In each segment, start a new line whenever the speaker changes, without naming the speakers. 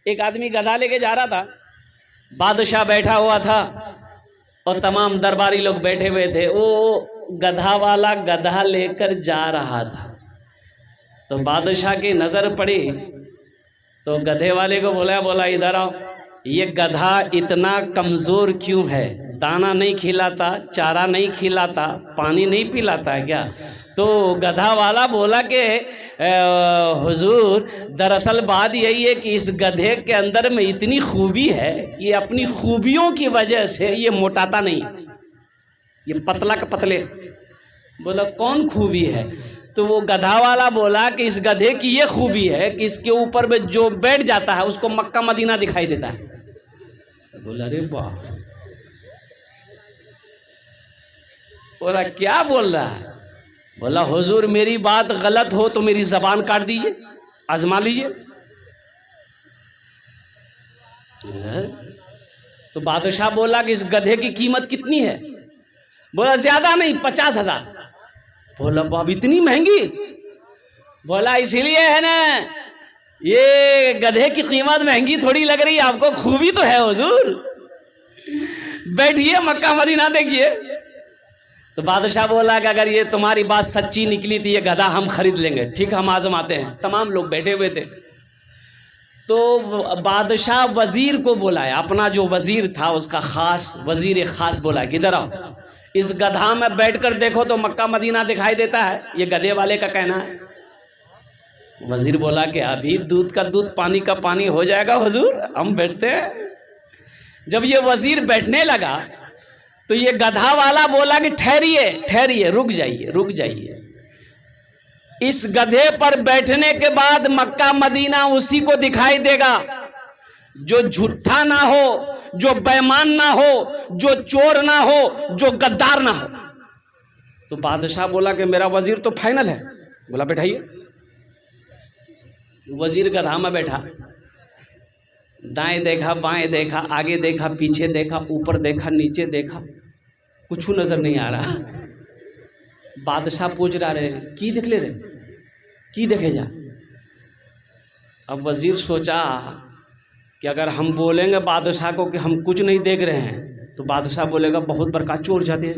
एक आदमी गधा लेके जा रहा था, बादशाह बैठा हुआ था और तमाम दरबारी लोग बैठे हुए थे। वो गधा वाला गधा लेकर जा रहा था, तो बादशाह की नज़र पड़ी तो गधे वाले को बोला इधर आओ, ये गधा इतना कमज़ोर क्यों है? दाना नहीं खिलाता, चारा नहीं खिलाता, पानी नहीं पिलाता है क्या? तो गधा वाला बोला कि हुजूर, दरअसल बात यही है कि इस गधे के अंदर में इतनी खूबी है, ये अपनी खूबियों की वजह से ये मोटाता नहीं, ये पतला का पतले। बोला कौन खूबी है? तो वो गधा वाला बोला कि इस गधे की ये खूबी है कि इसके ऊपर में जो बैठ जाता है उसको मक्का मदीना दिखाई देता है। बोला अरे वाह। बोला क्या बोल रहा है? बोला हुजूर, मेरी बात गलत हो तो मेरी जबान काट दीजिए, आजमा लीजिए। तो बादशाह बोला कि इस गधे की कीमत कितनी है? बोला ज्यादा नहीं, 50,000। बोला बाब इतनी महंगी? बोला इसीलिए है ना, ये गधे की कीमत महंगी थोड़ी लग रही है आपको, खूबी तो है हुजूर। बैठिए, मक्का मदीना देखिए। तो बादशाह बोला कि अगर ये तुम्हारी बात सच्ची निकली थी, ये गधा हम खरीद लेंगे। ठीक, हम आजमाते हैं। तमाम लोग बैठे हुए थे। तो बादशाह वजीर को बुलाया, अपना जो वजीर था उसका खास वजीर खास बोला कि इधर आओ, इस गधा में बैठकर देखो तो मक्का मदीना दिखाई देता है, ये गधे वाले का कहना है। वजीर बोला कि अभी दूध का दूध पानी का पानी हो जाएगा हुजूर, हम बैठते हैं। जब ये वजीर बैठने लगा तो ये गधा वाला बोला कि ठहरिए ठहरिए, रुक जाइए रुक जाइए। इस गधे पर बैठने के बाद मक्का मदीना उसी को दिखाई देगा जो झूठा ना हो, जो बेईमान ना हो, जो चोर ना हो, जो गद्दार ना हो। तो बादशाह बोला कि मेरा वजीर तो फाइनल है। बोला बैठाइए। वजीर गधा में बैठा, दाएं देखा, बाएं देखा, आगे देखा, पीछे देखा, ऊपर देखा, नीचे देखा, कुछ नजर नहीं आ रहा। बादशाह पूछ रहा रहे की देख ले रहे, की देखे जा। अब वजीर सोचा कि अगर हम बोलेंगे बादशाह को कि हम कुछ नहीं देख रहे हैं तो बादशाह बोलेगा बहुत बड़का चोर जाते हैं,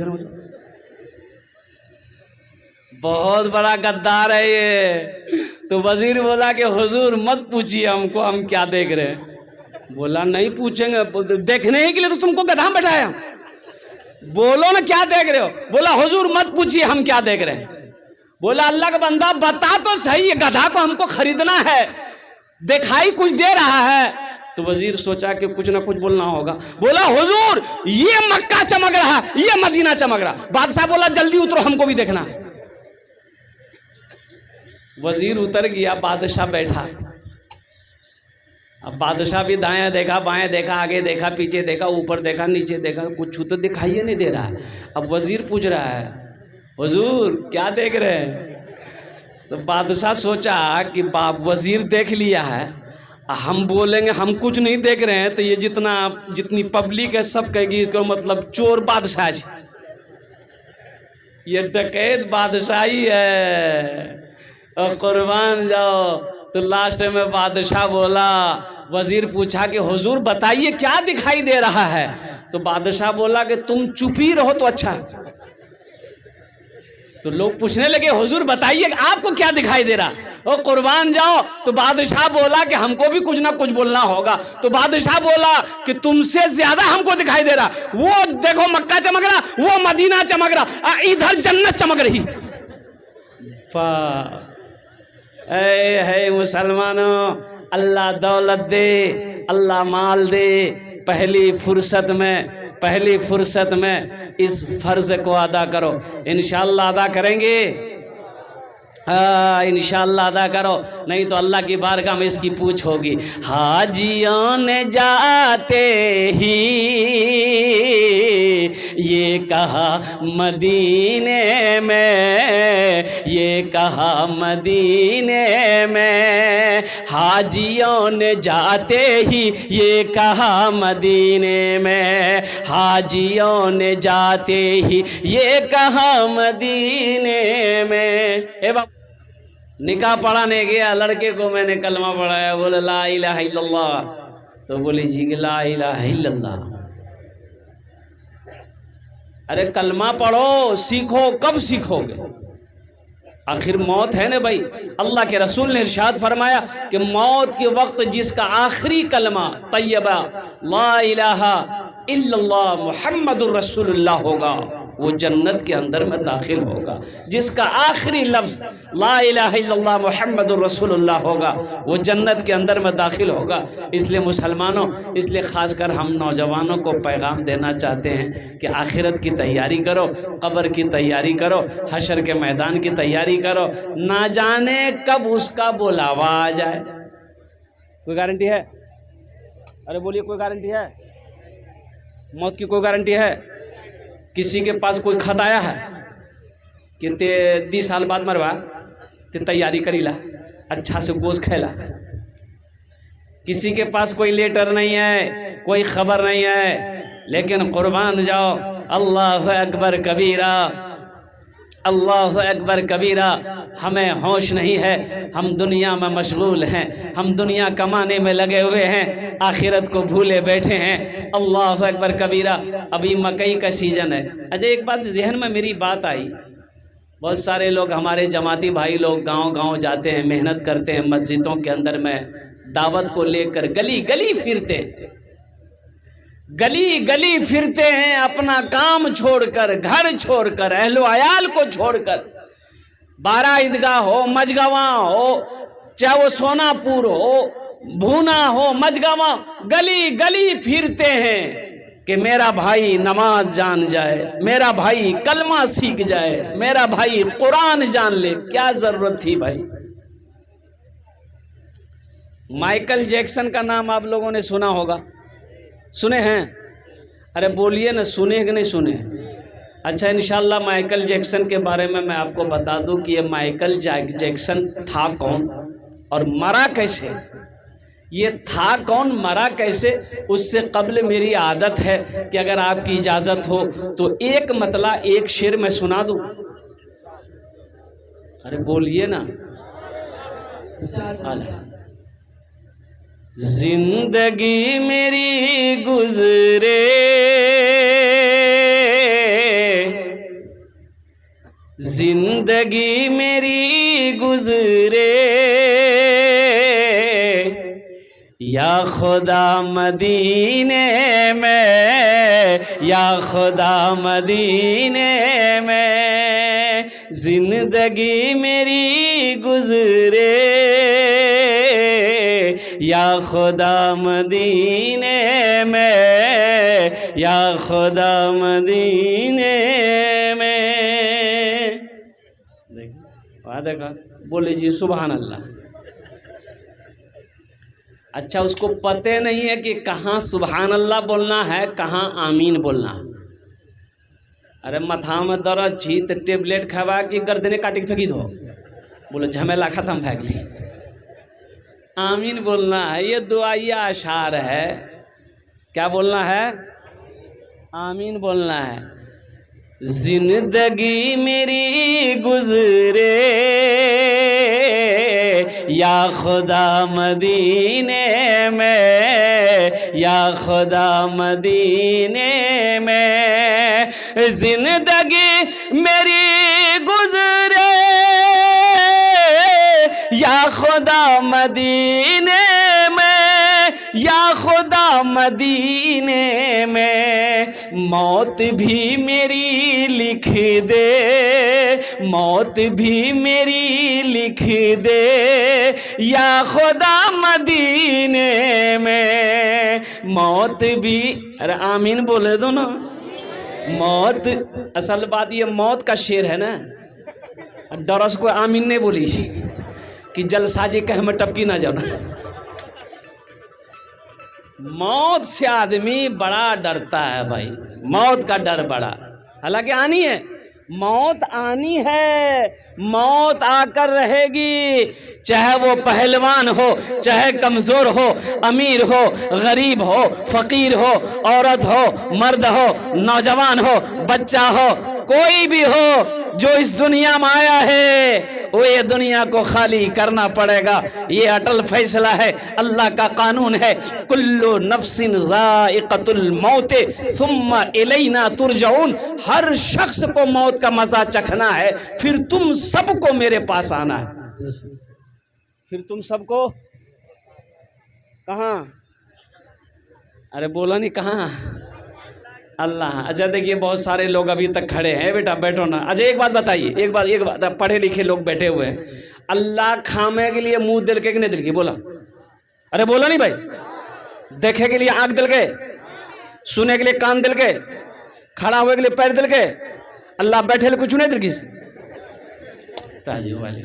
बहुत बड़ा गद्दार है ये। तो वजीर बोला कि हुजूर मत पूछिए हमको, हम क्या देख रहे हैं। बोला नहीं पूछेंगे, देखने ही के लिए तो तुमको गधा में बैठाया, बोलो ना क्या देख रहे हो। बोला हुजूर मत पूछिए हम क्या देख रहे हैं। बोला अल्लाह का बंदा बता तो सही, ये गधा को हमको खरीदना है, दिखाई कुछ दे रहा है। तो वजीर सोचा कि कुछ ना कुछ बोलना होगा। बोला हुजूर ये मक्का चमक रहा, ये मदीना चमक रहा। बादशाह बोला जल्दी उतरो, हमको भी देखना। वजीर उतर गया, बादशाह बैठा। अब बादशाह भी दाएं देखा, बाएं देखा, आगे देखा, पीछे देखा, ऊपर देखा, नीचे देखा, कुछ तो दिखाई नहीं दे रहा है। अब वजीर पूछ रहा है हुजूर क्या देख रहे हैं? तो बादशाह सोचा कि बाप वजीर देख लिया है, हम बोलेंगे हम कुछ नहीं देख रहे हैं तो ये जितनी पब्लिक है सब कहेगी इसको मतलब चोर बादशाह, ये डकैत बादशाही है और कुर्बान जाओ। तो लास्ट में बादशाह बोला, वजीर पूछा कि हुजूर बताइए क्या दिखाई दे रहा है। तो बादशाह बोला कि तुम चुप ही रहो तो अच्छा। तो लोग पूछने लगे हुजूर बताइए आपको क्या दिखाई दे रहा, ओ कुर्बान जाओ। तो बादशाह बोला कि हमको भी कुछ ना कुछ बोलना होगा। तो बादशाह बोला कि तुमसे ज्यादा हमको दिखाई दे रहा, वो देखो मक्का चमक रहा, वो मदीना चमक रहा, इधर जन्नत चमक रही। है मुसलमानों, अल्लाह दौलत दे, अल्लाह माल दे। पहली फुर्सत में इस फर्ज को अदा करो। इंशाअल्लाह अदा करेंगे, इंशाअल्लाह अदा करो, नहीं तो अल्लाह की बारगाह में इसकी पूछ होगी। हाजियों ने जाते ही ये कहा मदीने में, ये कहा मदीने में, हाजियों ने जाते ही ये कहा मदीने में, हाजियों ने जाते ही ये कहा मदीने में। निकाह पढ़ाने गया, लड़के को मैंने कलमा पढ़ाया, बोले ला इलाहा इल्लल्लाह, तो बोली जी ला इलाहा इल्लल्लाह। अरे कलमा पढ़ो, सीखो, कब सीखोगे? आखिर मौत है ना भाई। अल्लाह के रसूल ने इरशाद फरमाया कि मौत के वक्त जिसका आखिरी कलमा तैयबा ला इलाहा इल्लल्लाह मुहम्मदुर रसूलुल्लाह होगा, वो जन्नत के अंदर में दाखिल होगा। जिसका आखिरी लफ्ज़ ला इलाहा इल्लल्लाह मुहम्मदुर रसूलुल्लाह होगा, वो जन्नत के अंदर में दाखिल होगा। इसलिए मुसलमानों, इसलिए ख़ासकर हम नौजवानों को पैगाम देना चाहते हैं कि आखिरत की तैयारी करो, कब्र की तैयारी करो, हशर के मैदान की तैयारी करो। ना जाने कब उसका बुलावा आ जाए। कोई गारंटी है? अरे बोलिए, कोई गारंटी है? मौत की कोई गारंटी है? किसी के पास कोई खत आया है कि ते 20 साल बाद मरवा, ते तैयारी करी ला, अच्छा से गोश्त खेला? किसी के पास कोई लेटर नहीं है, कोई खबर नहीं है। लेकिन कुर्बान जाओ, अल्लाह अकबर कबीरा, अल्लाह अकबर कबीरा। हमें होश नहीं है, हम दुनिया में मशगूल हैं, हम दुनिया कमाने में लगे हुए हैं, आखिरत को भूले बैठे हैं। अल्लाह अकबर कबीरा। अभी मकई का सीज़न है। अच्छा, एक बात जहन में मेरी बात आई, बहुत सारे लोग हमारे जमाती भाई लोग गांव-गांव जाते हैं, मेहनत करते हैं, मस्जिदों के अंदर में दावत को लेकर गली गली फिरते, गली गली फिरते हैं, अपना काम छोड़कर, घर छोड़कर, अहलो अयाल को छोड़कर। 12 ईदगाह हो, मजगवा हो, चाहे वो सोनापुर हो, भूना हो, मजगवा, गली गली फिरते हैं कि मेरा भाई नमाज जान जाए, मेरा भाई कलमा सीख जाए, मेरा भाई कुरान जान ले। क्या जरूरत थी भाई? माइकल जैक्सन का नाम आप लोगों ने सुना होगा, सुने हैं? अरे बोलिए ना, सुने कि नहीं सुने? अच्छा, इंशाल्लाह माइकल जैक्सन के बारे में मैं आपको बता दूं कि ये माइकल जैक्सन था कौन और मरा कैसे। ये था कौन, मरा कैसे, उससे कबल मेरी आदत है कि अगर आपकी इजाज़त हो तो एक मतला, एक शेर में सुना दूं। अरे बोलिए ना। जिंदगी मेरी गुजरे, जिंदगी मेरी गुजरे, या खुदा मदीने में, या खुदा मदीने में, जिंदगी मेरी गुजरे, या खुदा मदीने में, या खुदा मदीने में। देखा, बोले जी सुभान अल्लाह। अच्छा, उसको पते नहीं है कि कहाँ सुभान अल्लाह बोलना है, कहाँ आमीन बोलना है। अरे मथा में दर्द छी तो टेबलेट खवा के गर्दने काटी फेंकी दो, बोलो झमेला खत्म फेंक ली। आमीन बोलना है, ये दुआया अशार है। क्या बोलना है? आमीन बोलना है। जिंदगी मेरी गुजरे, या खुदा मदीने में, या खुदा मदीने में, जिंदगी मेरी गुजरे, या खुदा मदीने में, या खुदा मदीने में, मौत भी मेरी लिख दे, मौत भी मेरी लिख दे, या खुदा मदीने में, मौत भी। अरे आमीन बोले दो ना। मौत, असल बात ये मौत का शेर है ना, डरस को आमीन नहीं बोली कि जलसाजी कह में टपकी ना जाना। मौत से आदमी बड़ा डरता है भाई, मौत का डर बड़ा। हालांकि आनी है, मौत आनी है, मौत आकर रहेगी, चाहे वो पहलवान हो, चाहे कमज़ोर हो, अमीर हो, गरीब हो, फ़कीर हो, औरत हो, मर्द हो, नौजवान हो, बच्चा हो, कोई भी हो जो इस दुनिया में आया है, वो ये दुनिया को खाली करना पड़ेगा। ये अटल फैसला है, अल्लाह का कानून है। कुल्लु नफ्सिन ज़ाइक़तुल मौत सुम्मा इलैना तुरजाऊन। हर शख्स को मौत का मजा चखना है, फिर तुम सबको मेरे पास आना है। फिर तुम सबको कहाँ? अरे बोला नहीं कहाँ? अल्लाह। अच्छा देखिए बहुत सारे लोग अभी तक खड़े हैं, बेटा बैठो ना। अच्छा एक बात बताइए, एक बात पढ़े लिखे लोग बैठे हुए हैं, अल्लाह खामे के लिए मुंह दिल के नहीं दिल के? बोला, अरे बोला नहीं भाई? देखे के लिए आंख दिल के, सुने के लिए कान दिल के, खड़ा हुए के लिए पैर दिल के, अल्लाह बैठे लिए कुछ नहीं दिल की। ताजी वाले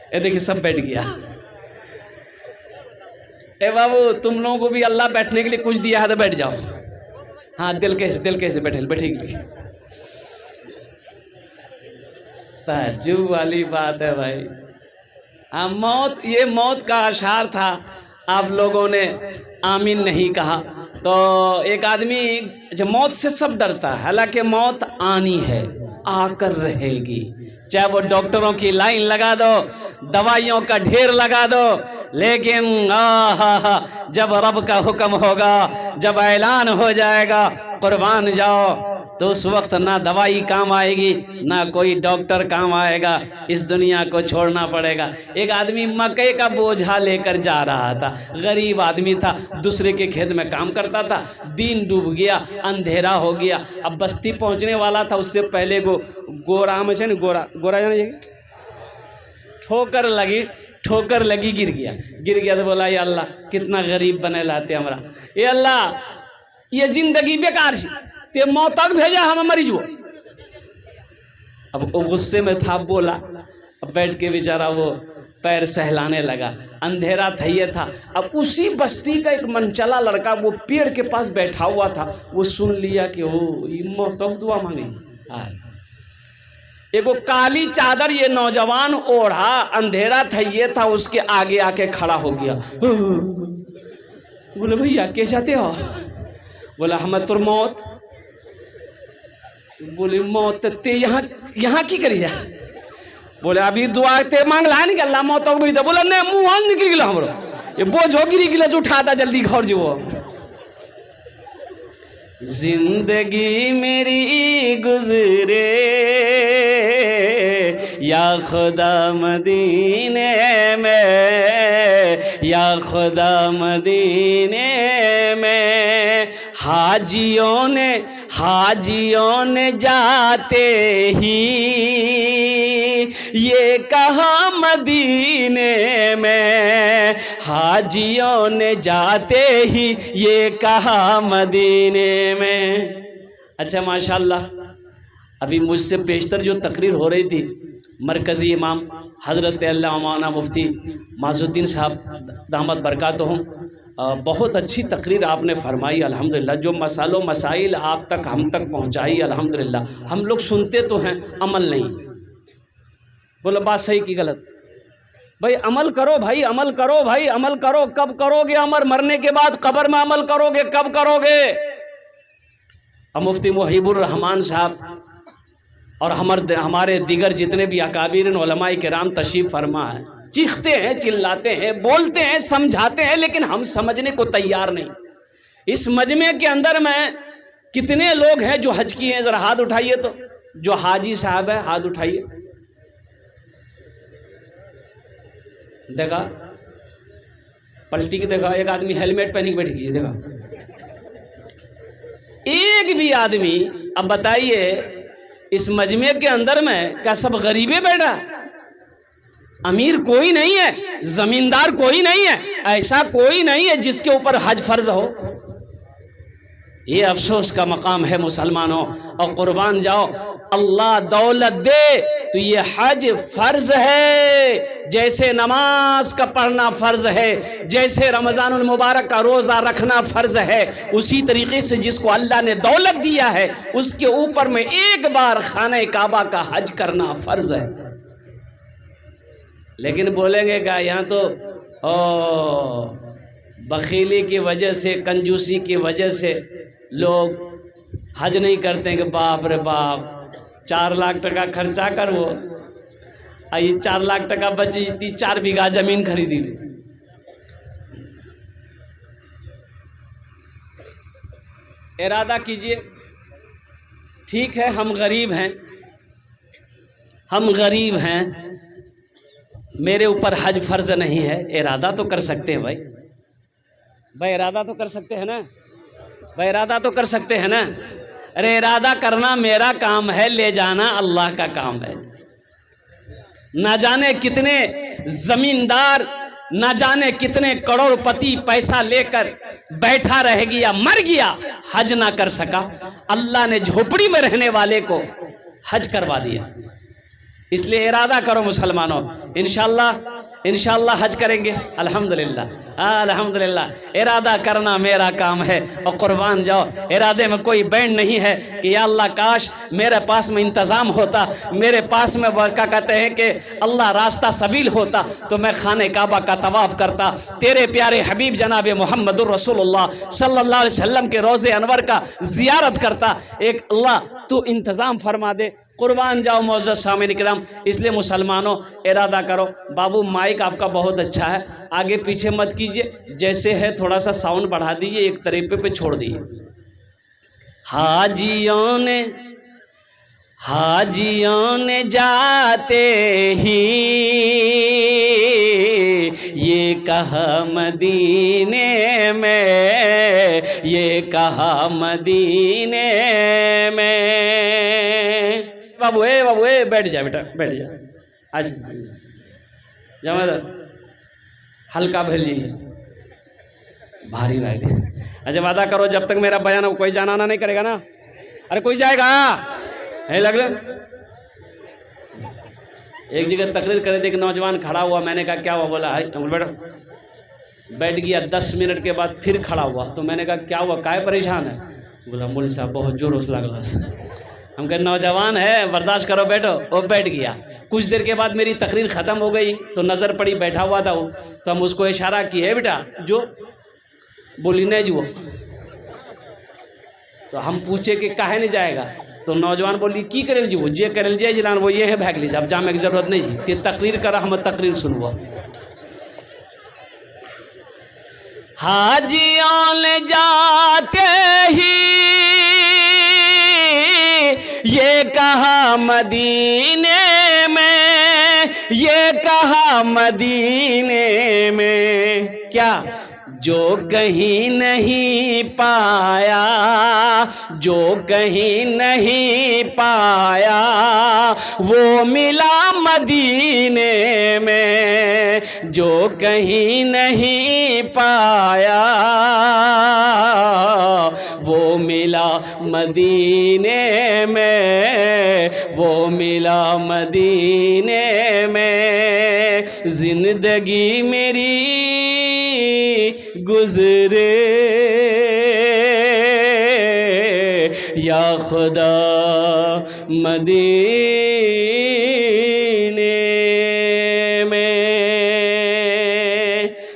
ये देखिए सब बैठ गया। ए बाबू तुम लोगों को भी अल्लाह बैठने के लिए कुछ दिया है तो बैठ जाओ। हाँ दिल कैसे बैठेगी। ताज्जुब वाली बात है भाई। हाँ मौत, ये मौत का अशार था, आप लोगों ने आमीन नहीं कहा। तो एक आदमी जब मौत से सब डरता है, हालांकि मौत आनी है, आकर रहेगी। चाहे वो डॉक्टरों की लाइन लगा दो, दवाइयों का ढेर लगा दो, लेकिन जब रब का हुक्म होगा, जब ऐलान हो जाएगा कुर्बान जाओ, तो उस वक्त ना दवाई काम आएगी ना कोई डॉक्टर काम आएगा। इस दुनिया को छोड़ना पड़ेगा। एक आदमी मकई का बोझा लेकर जा रहा था, गरीब आदमी था, दूसरे के खेत में काम करता था। दिन डूब गया, अंधेरा हो गया। अब बस्ती पहुंचने वाला था, उससे पहले गोरा जाने ठोकर लगी, गिर गया। तो बोला ये अल्लाह कितना गरीब बने लाते हमरा, ये अल्लाह ये जिंदगी बेकार ते मौत तक भेजा हम मरीज वो। अब वो गुस्से में था, बोला। अब बैठ के बेचारा वो पैर सहलाने लगा। अंधेरा था ये था। अब उसी बस्ती का एक मनचला लड़का वो पेड़ के पास बैठा हुआ था, वो सुन लिया कि ओ मौत तक दुआ मांगे। एगो काली चादर ये नौजवान ओढ़ा, अंधेरा था ये था, उसके आगे आके खड़ा हो गया। बोले भैया क्या चाहते हो? बोला हमें तुर मौत। बोले मौत ते यहाँ की करी जा? बोले अभी दुआ ते मांग ला नहीं अल्लाह मौत भी था। बोला नहीं मुँह निकल गया हमरो, ये बोझ हो गिरी गिला उठा था, जल्दी घर जो। जिंदगी मेरी गुजरे या खुदा मदीने में, या खुदा मदीने में। हाजियों ने जाते ही ये कहा मदीने में, हाजियों ने जाते ही ये कहा मदीने में। अच्छा माशाल्लाह, अभी मुझसे पेशतर जो तकरीर हो रही थी, मरकज़ी इमाम हज़रत अल्लामा मुफ्ती माजुद्दीन साहब दामद बरकातहुम, बहुत अच्छी तकरीर आपने फरमाई अल्हम्दुलिल्लाह। जो मसालो मसाइल आप तक हम तक पहुंचाई अल्हम्दुलिल्लाह। हम लोग सुनते तो हैं, अमल नहीं। बोला बात सही की गलत? भाई अमल करो भाई, अमल करो भाई, अमल करो। कब करोगे अमर? मरने के बाद कब्र में अमल करोगे, कब करोगे? अब मुफ्ती मुहिबुर रहमान साहब और हमारे दीगर जितने भी अकाबिर उलमाए किराम तशरीफ फरमा है, चीखते हैं, चिल्लाते हैं, बोलते हैं, समझाते हैं, लेकिन हम समझने को तैयार नहीं। इस मजमे के अंदर में कितने लोग हैं जो हज किए हैं? जरा हाथ उठाइए। तो जो हाजी साहब है हाथ उठाइए। देखा पलटी के देखा, एक आदमी हेलमेट पहन के बैठ गई, देखा एक भी आदमी। अब बताइए इस मजमे के अंदर में क्या सब गरीबे बैठा? अमीर कोई नहीं है, जमींदार कोई नहीं है, ऐसा कोई नहीं है जिसके ऊपर हज फर्ज हो। ये अफसोस का मकाम है मुसलमानों। और कुर्बान जाओ, अल्लाह दौलत दे तो ये हज फर्ज है, जैसे नमाज का पढ़ना फर्ज है, जैसे रमजानुल मुबारक का रोजा रखना फर्ज है, उसी तरीके से जिसको अल्लाह ने दौलत दिया है उसके ऊपर में एक बार खाने काबा का हज करना फर्ज है। लेकिन बोलेंगे क्या, यहाँ तो बखीली की वजह से, कंजूसी की वजह से लोग हज नहीं करते हैं कि बाप रे बाप 4 लाख टका खर्चा कर वो आई 4 लाख टका बची थी, 4 बीघा जमीन खरीदी। इरादा कीजिए, ठीक है हम गरीब हैं, हम गरीब हैं, मेरे ऊपर हज फर्ज नहीं है, इरादा तो कर सकते हैं भाई, भाई इरादा तो कर सकते हैं ना, भाई इरादा तो कर सकते हैं ना। अरे इरादा करना मेरा काम है, ले जाना अल्लाह का काम है। ना जाने कितने जमींदार, ना जाने कितने करोड़पति पैसा लेकर बैठा रह गया, मर गया, हज ना कर सका। अल्लाह ने झोपड़ी में रहने वाले को हज करवा दिया। इसलिए इरादा करो मुसलमानों, इंशाअल्लाह इंशाअल्लाह हज करेंगे। अल्हम्दुलिल्लाह, अल्हम्दुलिल्लाह। इरादा करना मेरा काम है और कुर्बान जाओ। इरादे में कोई बैंड नहीं है कि या अल्लाह काश मेरे पास में इंतज़ाम होता, मेरे पास में क्या कहते हैं कि अल्लाह रास्ता सबील होता तो मैं खाने काबा का तवाफ़ करता, तेरे प्यारे हबीब जनाब मोहम्मदुर रसूलुल्लाह सल्लल्लाहु अलैहि वसल्लम के रोज़े अनवर का ज़ियारत करता। एक अल्लाह तू इंतज़ाम फरमा दे, कुर्बान जाओ मौजूद सामने किराम। इसलिए मुसलमानों इरादा करो। बाबू माइक आपका बहुत अच्छा है, आगे पीछे मत कीजिए, जैसे है थोड़ा सा साउंड बढ़ा दीजिए, एक तरीके पे छोड़ दीजिए। हाजियों ने जाते ही ये कहा मदीने में, ये कहा मदीने में। बाबू ए बैठ जा बेटा, बैठ जा। आज जमादार हल्का भेल जी, भारी भाई। अच्छा वादा करो जब तक मेरा बयान कोई जाना आना नहीं करेगा ना। अरे कोई जाएगा है लग रहा। एक जगह तकरीर करे थे, एक नौजवान खड़ा हुआ, मैंने कहा क्या हुआ, बोला बेटा बैठ गया। 10 मिनट के बाद फिर खड़ा हुआ, तो मैंने कहा क्या हुआ, काय परेशान है? बोला मौलवी साहब बहुत जोर से लगला। हम कहे नौजवान है, बर्दाश्त करो बैठो। वो बैठ गया। कुछ देर के बाद मेरी तकरीर ख़त्म हो गई तो नज़र पड़ी, बैठा हुआ था वो, तो हम उसको इशारा किए बेटा जो, बोली नहीं जो। तो हम पूछे कि काहे नहीं जाएगा, तो नौजवान बोली की करेल जी, वो जे करेल जे जिलान वो ये है भाग लीजिए, अब जाने की जरूरत नहीं जी, ते तकरीर करा, हम तकरीर सुनवा। हाजियों ले जाते ही ये कहा मदीने में, ये कहा मदीने में, क्या जो कहीं नहीं पाया, जो कहीं नहीं पाया वो मिला मदीने में, जो कहीं नहीं पाया वो मिला मदीने में, वो मिला मदीने में। जिंदगी मेरी गुजरे या खुदा मदीने में।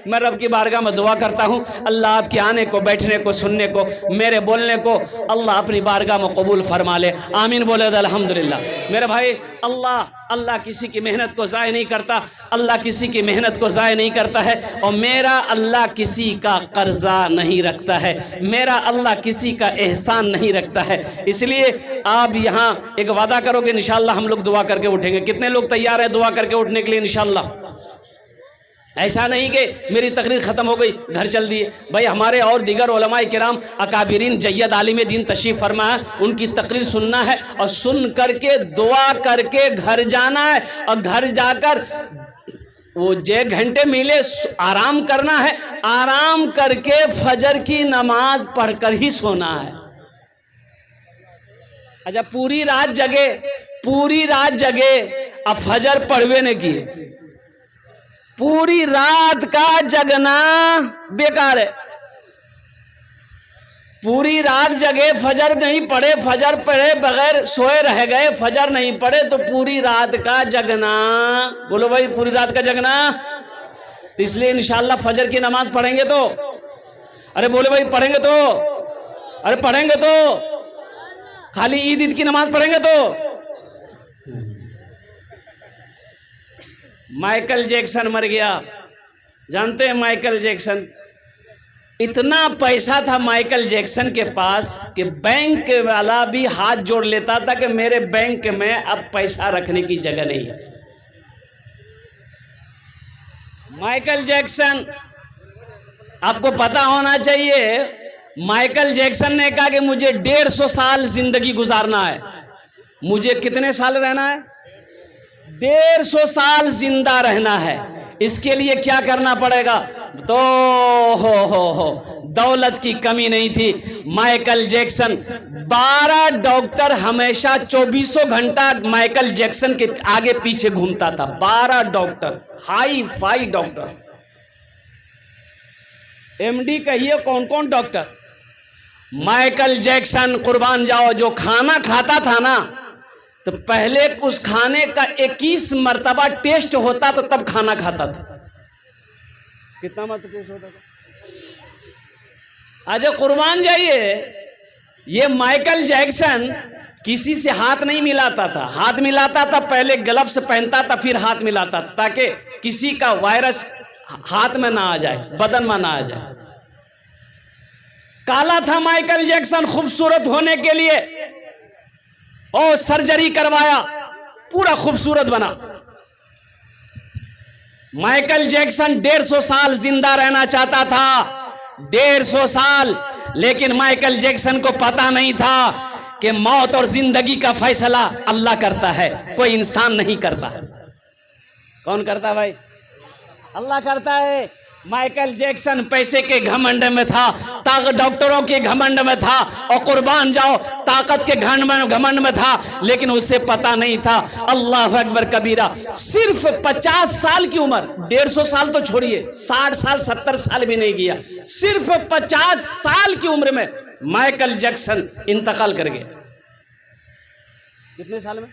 मैं रब की बारगाह में दुआ करता हूँ अल्लाह आपके आने को, बैठने को, सुनने को, मेरे बोलने को अल्लाह अपनी बारगाह में कबूल फरमा ले। आमीन बोले अल्हम्दुलिल्लाह। मेरे भाई अल्लाह किसी की मेहनत को ज़ाय नहीं करता, अल्लाह किसी की मेहनत को ज़ाय नहीं करता है, और मेरा अल्लाह किसी का कर्जा नहीं रखता है, मेरा अल्लाह किसी का एहसान नहीं रखता है। इसलिए आप यहाँ एक वादा करोगे इंशाअल्लाह हम लोग दुआ करके उठेंगे। कितने लोग तैयार हैं दुआ करके उठने के लिए इंशाअल्लाह? ऐसा नहीं कि मेरी तकरीर ख़त्म हो गई घर चल दिए। भाई हमारे और दीगर उलमाए किराम अकाबिरीन जय्यद आलिम दीन तशरीफ़ फरमा है, उनकी तकरीर सुनना है और सुन करके दुआ करके घर जाना है, और घर जाकर वो जे घंटे मिले आराम करना है, आराम करके फजर की नमाज पढ़कर ही सोना है। अच्छा पूरी रात जगे, पूरी रात जगे, अब फजर पढ़वे नहीं किए, पूरी रात का जगना बेकार है। पूरी रात जगे, फजर नहीं पढ़े, फजर पढ़े बगैर सोए रह गए, फजर नहीं पढ़े तो पूरी रात का जगना। बोलो भाई पूरी रात का जगना। तो इसलिए इंशाअल्लाह फजर की नमाज पढ़ेंगे तो, अरे बोले भाई पढ़ेंगे तो, अरे पढ़ेंगे तो, खाली ईद की नमाज पढ़ेंगे तो माइकल जैक्सन मर गया। जानते हैं माइकल जैक्सन, इतना पैसा था माइकल जैक्सन के पास कि बैंक वाला भी हाथ जोड़ लेता था कि मेरे बैंक में अब पैसा रखने की जगह नहीं है। माइकल जैक्सन, आपको पता होना चाहिए, माइकल जैक्सन ने कहा कि मुझे 150 साल जिंदगी गुजारना है। मुझे कितने साल रहना है? 150 साल जिंदा रहना है। इसके लिए क्या करना पड़ेगा? तो हो दौलत की कमी नहीं थी। माइकल जैक्सन 12 डॉक्टर हमेशा 24 घंटा माइकल जैक्सन के आगे पीछे घूमता था। 12 doctor, hi fi doctor, MD कहिए कौन कौन डॉक्टर। माइकल जैक्सन कुर्बान जाओ जो खाना खाता था ना, तो पहले उस खाने का 21 मर्तबा टेस्ट होता तो तब खाना खाता था। कितना मर्तबा टेस्ट होता था? आज कुर्बान जाइए, ये माइकल जैक्सन किसी से हाथ नहीं मिलाता था। हाथ मिलाता था पहले ग्लव्स पहनता था, फिर हाथ मिलाता ताकि किसी का वायरस हाथ में ना आ जाए, बदन में ना आ जाए। काला था माइकल जैक्सन खूबसूरत होने के लिए, और सर्जरी करवाया, पूरा खूबसूरत बना। माइकल जैक्सन 150 साल जिंदा रहना चाहता था, 150 साल। लेकिन माइकल जैक्सन को पता नहीं था कि मौत और जिंदगी का फैसला अल्लाह करता है, कोई इंसान नहीं करता। कौन करता भाई? अल्लाह करता है। माइकल जैक्सन पैसे के घमंड में था, डॉक्टरों के घमंड में था, और कुर्बान जाओ ताकत के घमंड में था। लेकिन उसे पता नहीं था, अल्लाह अकबर कबीरा, सिर्फ 50 साल की उम्र, 150 साल तो छोड़िए, 60 साल 70 साल भी नहीं किया, सिर्फ 50 साल की उम्र में माइकल जैक्सन इंतकाल कर गया। कितने साल में?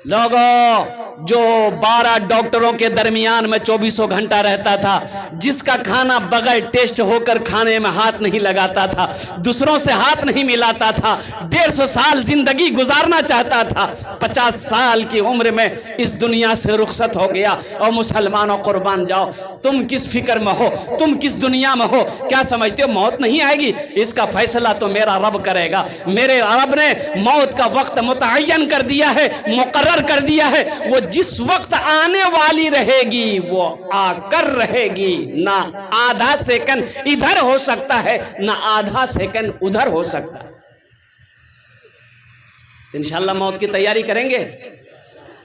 लोगों, जो 12 डॉक्टरों के दरमियान में 24 घंटा रहता था, जिसका खाना बगैर टेस्ट होकर खाने में हाथ नहीं लगाता था, दूसरों से हाथ नहीं मिलाता था, 150 साल जिंदगी गुजारना चाहता था, 50 साल की उम्र में इस दुनिया से रुखसत हो गया। और मुसलमानों कुर्बान जाओ, तुम किस फिक्र में हो, तुम किस दुनिया में हो? क्या समझते हो मौत नहीं आएगी? इसका फैसला तो मेरा रब करेगा। मेरे रब ने मौत का वक्त मुतय्यन कर दिया है, मुकर्रर कर दिया है। वो जिस वक्त आने वाली रहेगी वो आकर रहेगी। ना आधा सेकंड इधर हो सकता है, ना आधा सेकंड उधर हो सकता है। इंशाल्लाह मौत की तैयारी करेंगे।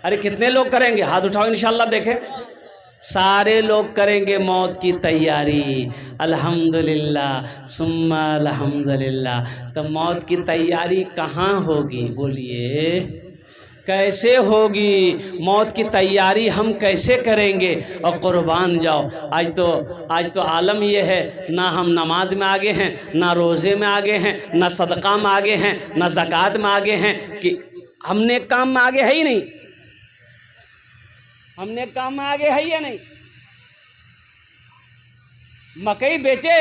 अरे कितने लोग करेंगे? हाथ उठाओ, इंशाल्लाह देखें। सारे लोग करेंगे मौत की तैयारी। अल्हम्दुलिल्लाह सुम्मा अल्हम्दुलिल्लाह। तो मौत की तैयारी कहाँ होगी? बोलिए, कैसे होगी मौत की तैयारी? हम कैसे करेंगे? और कुर्बान जाओ, आज तो आलम ये है, ना हम नमाज में आगे हैं, ना रोज़े में आगे हैं, ना सदका में आगे हैं, ना ज़कात में आगे हैं, कि हमने काम में आगे है ही नहीं। हमने काम में आगे है या नहीं? मकई बेचे,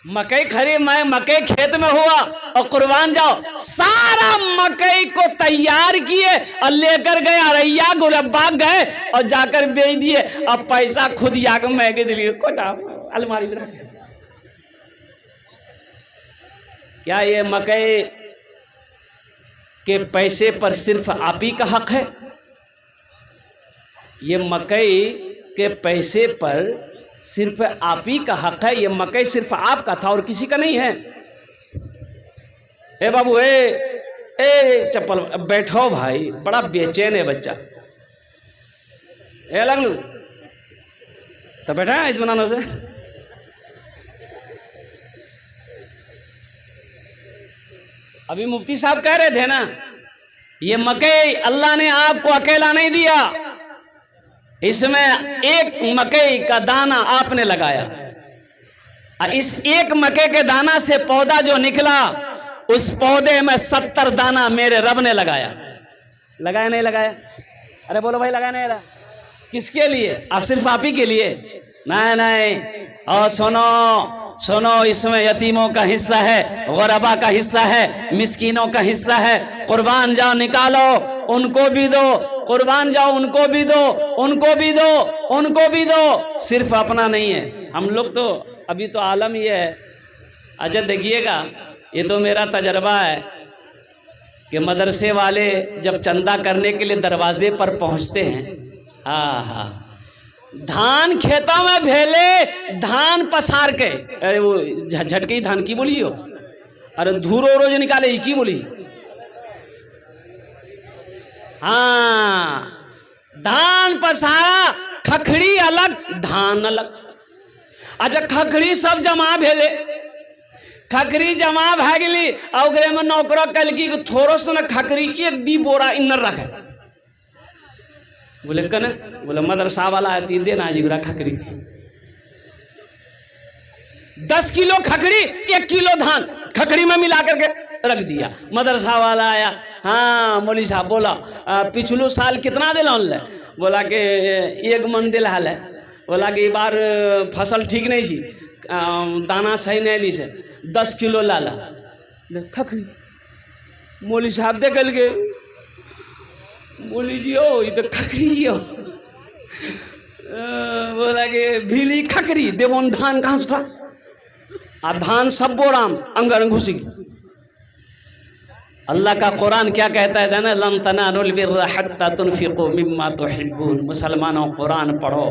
मकई खरी, मैं मकई खेत में हुआ, और कुर्बान जाओ सारा मकई को तैयार किए और लेकर गए अरैया गुलबाग गए और जाकर बेच दिए। अब पैसा खुद याग महंगे दिलिए कुछ अलमारी में रखे। क्या ये मकई के पैसे पर सिर्फ आप ही का हक है? ये मकई के पैसे पर सिर्फ आप ही का हक है। ये मकई सिर्फ आपका था और किसी का नहीं है। ए बाबू, ए चप्पल, बैठो भाई, बड़ा बेचैन है बच्चा। ए लगलू तो बैठा है इत्मीनान से। अभी मुफ्ती साहब कह रहे थे ना, ये मकई अल्लाह ने आपको अकेला नहीं दिया, इसमें एक मकई का दाना आपने लगाया। इस एक मकई के दाना से पौधा जो निकला, उस पौधे में 70 दाना मेरे रब ने लगाया। लगाया नहीं लगाया? अरे बोलो भाई, लगाया नहीं? किसके लिए? आप सिर्फ आप ही के लिए? नहीं। और सुनो, इसमें यतीमों का हिस्सा है, गुरबा का हिस्सा है, मिस्कीनों का हिस्सा है। कुर्बान जाओ, निकालो उनको भी दो, कुर्बान जाओ उनको भी दो, उनको भी दो, उनको भी दो, सिर्फ अपना नहीं है। हम लोग तो अभी तो आलम ये है। अच्छा देखिएगा, ये तो मेरा तजर्बा है कि मदरसे वाले जब चंदा करने के लिए दरवाजे पर पहुंचते हैं, हाँ, धान खेतों में भेले, धान पसार के, अरे वो झटके धान की बोली हो, अरे धूरो रोज निकाले की बोली, हाँ, धान पसारा, खखड़ी अलग, धान अलग। अच्छा खखड़ी सब जमा भेले, खखड़ी जमा भै गई, और में नौकरा कल की थोड़ा सा न खखड़ी एक दी बोरा इन्नर रखे। बोले कन, बोले मदरसा वाला आती देना जी खखड़ी, 10 किलो खखड़ी 1 किलो धान खखड़ी में मिला करके रख दिया। मदरसा वाला आया, हाँ मौली साहब बोला पिछलो साल कितना दिला? बोला कि 1 मन दिल हाल है। बोला कि बार फसल ठीक नहीं थी, दाना सही नहीं ली से, 10 किलो लाला खखड़ी। मौली साहब देख के, बोली जी हो ये तो खखड़ी हो। बोला कि भीली खखड़ी देवन धान कहाँ से था? आ धान सब बोराम अंगर घुसी। अल्लाह का कुरान क्या कहता है ना, लन तनालुल बिर्रा हत्ता तुनफिकू मिम्मा तुहिब्बून। मुसलमानों कुरान पढ़ो।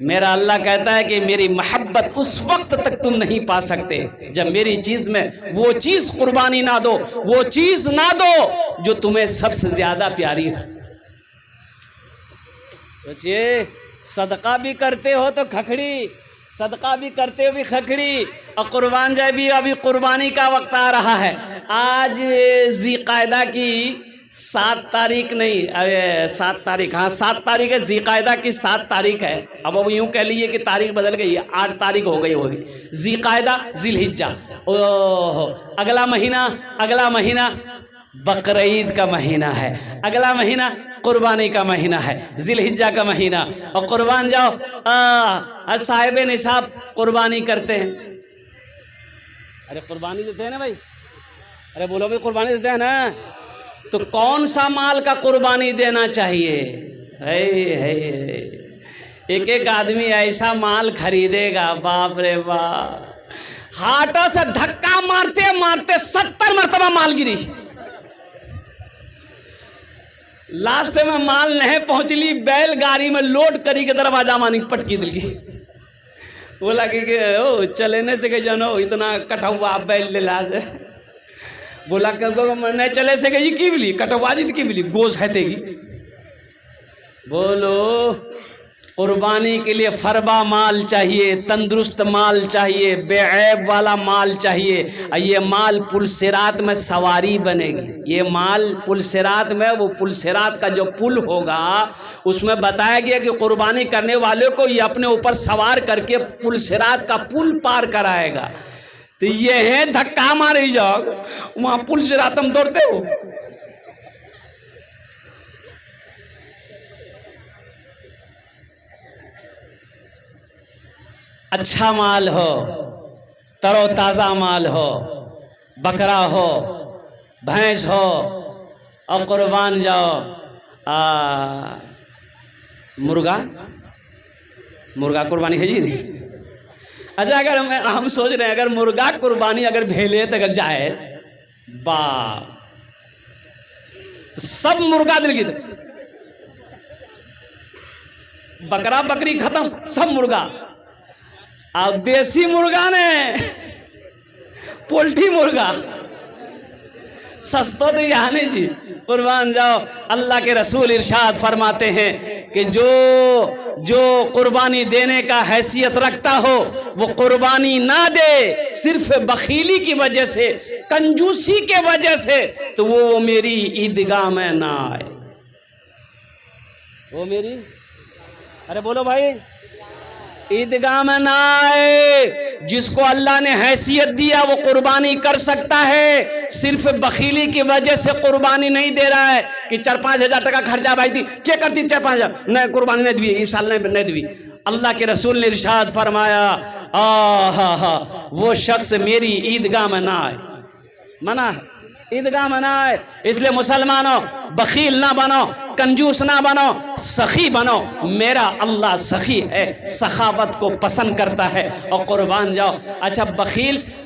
मेरा अल्लाह कहता है कि मेरी मोहब्बत उस वक्त तक तुम नहीं पा सकते जब मेरी चीज में वो चीज कुर्बानी ना दो, वो चीज ना दो जो तुम्हें सबसे ज्यादा प्यारी है। सोचिए, सदका भी करते हो तो खखड़ी, सदका भी करते हो भी खखड़ी, और कुर्बान जाए भी। अभी कुर्बानी का वक्त आ रहा है। आज ज़िक़ायदा की 7 तारीख नहीं, अरे 7 तारीख, हाँ 7 तारीख है, ज़िक़ायदा की 7 तारीख है। अब यूँ कह लीजिए कि तारीख बदल गई है, 8 तारीख हो गई होगी। ज़िक़ायदा ज़िलहिज्जा, ओह अगला महीना बकरीद का महीना है, अगला महीना कुर्बानी का महीना है, ज़िलहिज्जा का महीना। और कुर्बान जाओ, साहिब निसाब कुर्बानी करते हैं। अरे कुर्बानी देते हैं ना भाई, अरे बोलो भाई कुर्बानी देते हैं ना, तो कौन सा माल का कुर्बानी देना चाहिए? है एक एक आदमी ऐसा माल खरीदेगा, बाप रे बाप, हाथों से धक्का मारते मारते 70 मरतबा माल गिरी। लास्ट में माल नहीं पहुंचली, बैलगाड़ी में लोड करी के दरवाजा मानी पटकी दिल की। बोला कि ओ चलेने से जानो इतना कटवा बैल ले ला से। बोला कि नहीं चले से गई की बिली कटवा जी की बिली गोश है तेगी। बोलो कुर्बानी के लिए फरबा माल चाहिए, तंदुरुस्त माल चाहिए, बेऐब वाला माल चाहिए। ये माल पुलसिरात में सवारी बनेगी। ये माल पुलसिरात में, वो पुलसिरात का जो पुल होगा उसमें बताया गया कि कुर्बानी करने वाले को ये अपने ऊपर सवार करके पुलसिरात का पुल पार कराएगा। तो ये है धक्का मारे जाओ, वहाँ पुलसिरात हम दौड़ते हो। अच्छा माल हो, तरोताज़ा माल हो, बकरा हो, भैंस हो, और कुर्बान जाओ मुर्गा कुर्बानी है जी नहीं। अच्छा अगर हम सोच रहे हैं अगर मुर्गा कुर्बानी अगर भेले तो अगर जाए बाप, तो सब मुर्गा दिल की, बकरा बकरी खत्म, सब मुर्गा। अब देसी मुर्गा ने पोल्ट्री मुर्गा सस्ता तो यहाँ नहीं जी। कुर्बान जाओ। अल्लाह के रसूल इरशाद फरमाते हैं कि जो कुर्बानी देने का हैसियत रखता हो वो कुर्बानी ना दे सिर्फ बखीली की वजह से, कंजूसी के वजह से, तो वो मेरी ईदगाह में ना आए। वो मेरी, अरे बोलो भाई, ईदगाह में ना आए। जिसको अल्लाह ने हैसियत दिया वो कुर्बानी कर सकता है, सिर्फ बखीली की वजह से कुर्बानी नहीं दे रहा है कि 4-5 हज़ार टका खर्चा भाई थी क्या करती 4-5 हज़ार नहीं कुर्बानी नहीं दी, इस साल नहीं दी। अल्लाह के रसूल ने इरशाद फरमाया वो शख्स मेरी ईदगाह में ना आए, मना है। ईदगाह मनाए। इसलिए मुसलमानों बखील ना बनो, कंजूस ना बनो, सखी बनो। मेरा अल्लाह सखी है, सखावत को पसंद करता है। और कुर्बान जाओ। अच्छा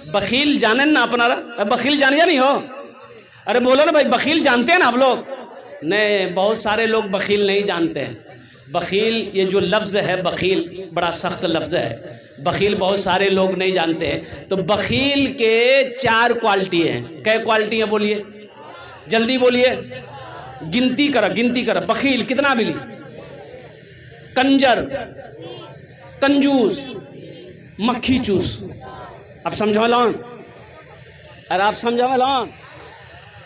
बखील जाने ना अपना, बखील जाने या नहीं हो? अरे बोलो ना भाई, बखील जानते हैं ना आप लोग? नहीं, बहुत सारे लोग बखील नहीं जानते हैं। बखील ये जो लफ्ज़ है, बखील बड़ा सख्त लफ्ज़ है। बखील बहुत सारे लोग नहीं जानते हैं। तो बखील के 4 क्वालिटी हैं। कै क्वालिटी हैं बोलिए, जल्दी बोलिए, गिनती करो। बखील कितना मिली? कंजर, कंजूस, मक्खी चूस। अब समझो लोन, अरे आप समझो लोन।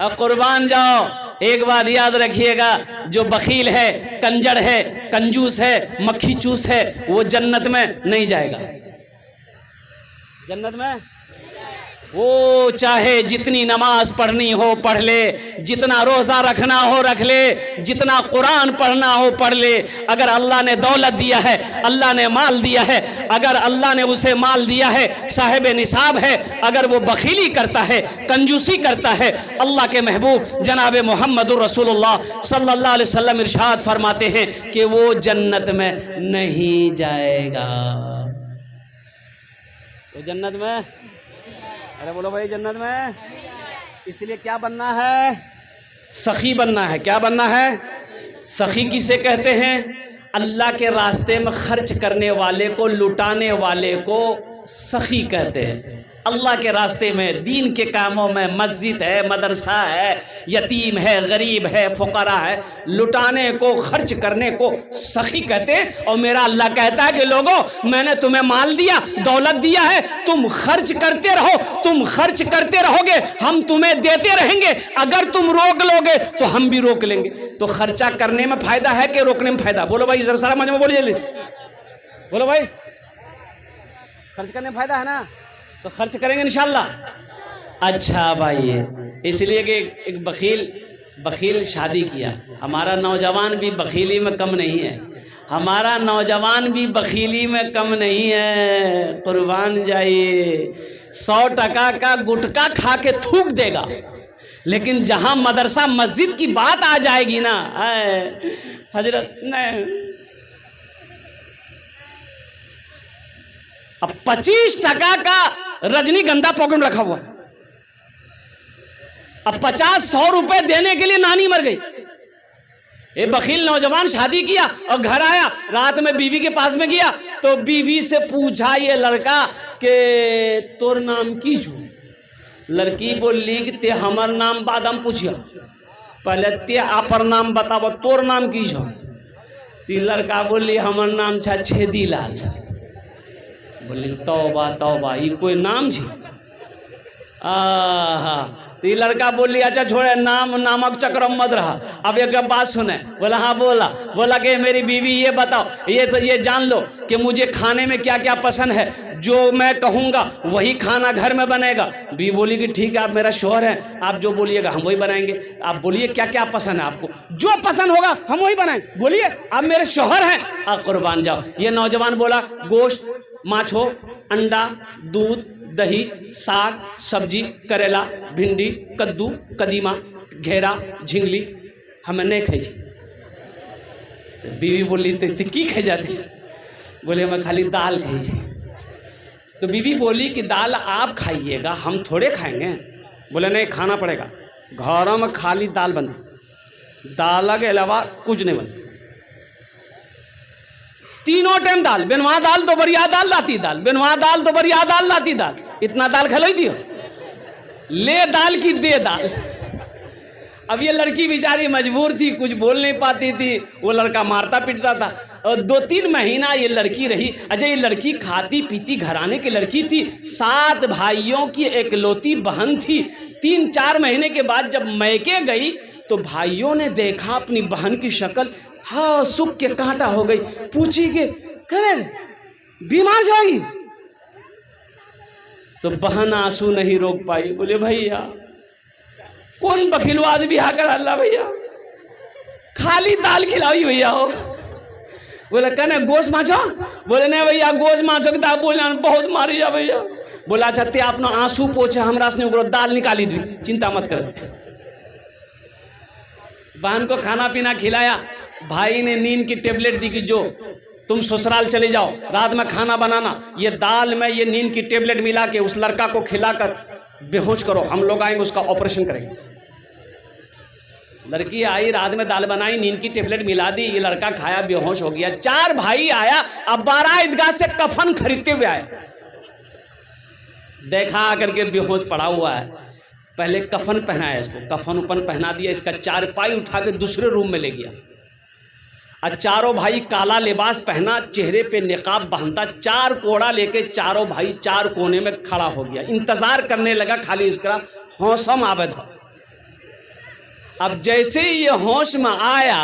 अब कुर्बान जाओ, एक बात याद रखिएगा, जो बखील है, कंजर है, कंजूस है, मक्खी चूस है, वो जन्नत में नहीं जाएगा। जन्नत में वो चाहे जितनी नमाज पढ़नी हो पढ़ ले, जितना रोज़ा रखना हो रख ले, जितना कुरान पढ़ना हो पढ़ ले। अगर अल्लाह ने दौलत दिया है, अल्लाह ने माल दिया है, अगर अल्लाह ने उसे माल दिया है, साहिब निसाब है, अगर वो बखीली करता है, कंजूसी करता है, अल्लाह के महबूब जनाब मोहम्मदुर रसूलुल्लाह सल्लल्लाहु अलैहि वसल्लम इरशाद फरमाते हैं कि वो जन्नत में नहीं जाएगा। वो जन्नत में, अरे बोलो भाई, जन्नत में। इसलिए क्या बनना है? सखी बनना है। क्या बनना है? सखी किसे कहते हैं? अल्लाह के रास्ते में खर्च करने वाले को, लुटाने वाले को सखी कहते हैं। अल्लाह के रास्ते में, दीन के कामों में, मस्जिद है, मदरसा है, यतीम है, गरीब है, फुकरा है, लुटाने को, खर्च करने को सखी कहते हैं। और मेरा अल्लाह कहता है कि लोगों, मैंने तुम्हें माल दिया, दौलत दिया है, तुम खर्च करते रहो, तुम खर्च करते रहोगे, हम तुम्हें देते रहेंगे। अगर तुम रोक लोगे तो हम भी रोक लेंगे। तो खर्चा करने में फायदा है कि रोकने में फायदा? बोलो भाई, जरा सारा मजमा बोलिए, बोलो भाई। खर्च करने में फायदा है ना, तो खर्च करेंगे इंशाल्लाह। अच्छा भाई, इसलिए कि एक बखील शादी किया। हमारा नौजवान भी बखीली में कम नहीं है, हमारा नौजवान भी बखीली में कम नहीं है। कुर्बान जाइए, 100 टका का गुटखा खा के थूक देगा, लेकिन जहां मदरसा मस्जिद की बात आ जाएगी ना, हजरत नहीं, अब 25 टका का रजनीगंधा पॉकेट में रखा हुआ, अब 50-100 रुपए देने के लिए नानी मर गई। ये बखील नौजवान शादी किया और घर आया, रात में बीवी के पास में गया तो बीवी से पूछा ये लड़का कि तोर नाम की छू? लड़की बोली कि ते हमर नाम बाद हम पूछिया, पहले ते आपन नाम बताओ, तोर नाम की छो? ती लड़का बोली हमर नाम छा छेदी लाल। बोली तौबा तौबा, ये कोई नाम छी? तो ये लड़का बोली अच्छा छोड़े, नामक चक्र मत रहा। अब एक बात सुने, बोला हाँ बोला कि मेरी बीवी ये बताओ, ये जान लो कि मुझे खाने में क्या क्या पसंद है, जो मैं कहूँगा वही खाना घर में बनेगा। बीवी बोली कि ठीक है, आप मेरा शौहर हैं, आप जो बोलिएगा हम वही बनाएंगे। आप बोलिए क्या क्या पसंद है आपको, जो पसंद होगा हम वही बनाएंगे, बोलिए, आप मेरे शौहर हैं। आप कुर्बान जाओ। ये नौजवान बोला गोश्त, माछ हो, अंडा, दूध, दही, साग, सब्जी, करेला, भिंडी, कद्दू, कदीमा, घेरा, झिंगली, हमें नहीं खाई। तो बीवी बोली तो की खाई जाती? बोले मैं खाली दाल खाई। तो बीवी बोली कि दाल आप खाइएगा, हम थोड़े खाएंगे। बोले नहीं, खाना पड़ेगा, घरों में खाली दाल बनती, दाल के अलावा कुछ नहीं बनती। तीनों टाइम दाल, बिनवा दाल तो बढ़िया दाल लाती दाल, बिनवा दाल तो बढ़िया दाल लाती दाल। इतना दाल खिलाई थी, ले दाल की दे दाल। अब ये लड़की बेचारी मजबूर थी, कुछ बोल नहीं पाती थी, वो लड़का मारता पीटता था। और 2-3 महीना ये लड़की रही। अच्छा, ये लड़की खाती पीती घराने की लड़की थी, 7 भाइयों की एकलौती बहन थी। 3-4 महीने के बाद जब मैके गई तो भाइयों ने देखा अपनी बहन की शक्ल, हाँ सूख के कांटा हो गई। पूछी कि करे बीमार जाएगी? तो बहन आंसू नहीं रोक पाई। बोले भैया कौन बखिलवाज भी आकर अल्लाह भैया, खाली दाल खिलावी भैया हो। बोले कहने गोश्त माछो? बोले नहीं भैया, गोश्त माछो की दाल बोले बहुत मारी जा भैया, बोला चाहते आपने आंसू पोछे हमरा से ओकरो दाल निकाली दी, चिंता मत करते। बहन को खाना पीना खिलाया, भाई ने नींद की टेबलेट दी कि जो तुम ससुराल चले जाओ, रात में खाना बनाना, ये दाल में ये नींद की टेबलेट मिला के उस लड़का को खिलाकर बेहोश करो, हम लोग आएंगे उसका ऑपरेशन करेंगे। लड़की आई, रात में दाल बनाई, नींद की टेबलेट मिला दी, ये लड़का खाया, बेहोश हो गया। 4 भाई आया, अब 12 ईदगाह से कफन खरीदते हुए आए, देखा आकर के बेहोश पड़ा हुआ है। पहले कफन पहनाया इसको, कफन उपन पहना दिया, इसका 4 पाई उठा के दूसरे रूम में ले गया। और 4 भाई काला लिबास पहना, चेहरे पे निकाब बांधता, 4 कोड़ा लेके 4 भाई 4 कोने में खड़ा हो गया, इंतजार करने लगा खाली इसका होशम आवे था। अब जैसे ही ये होश में आया,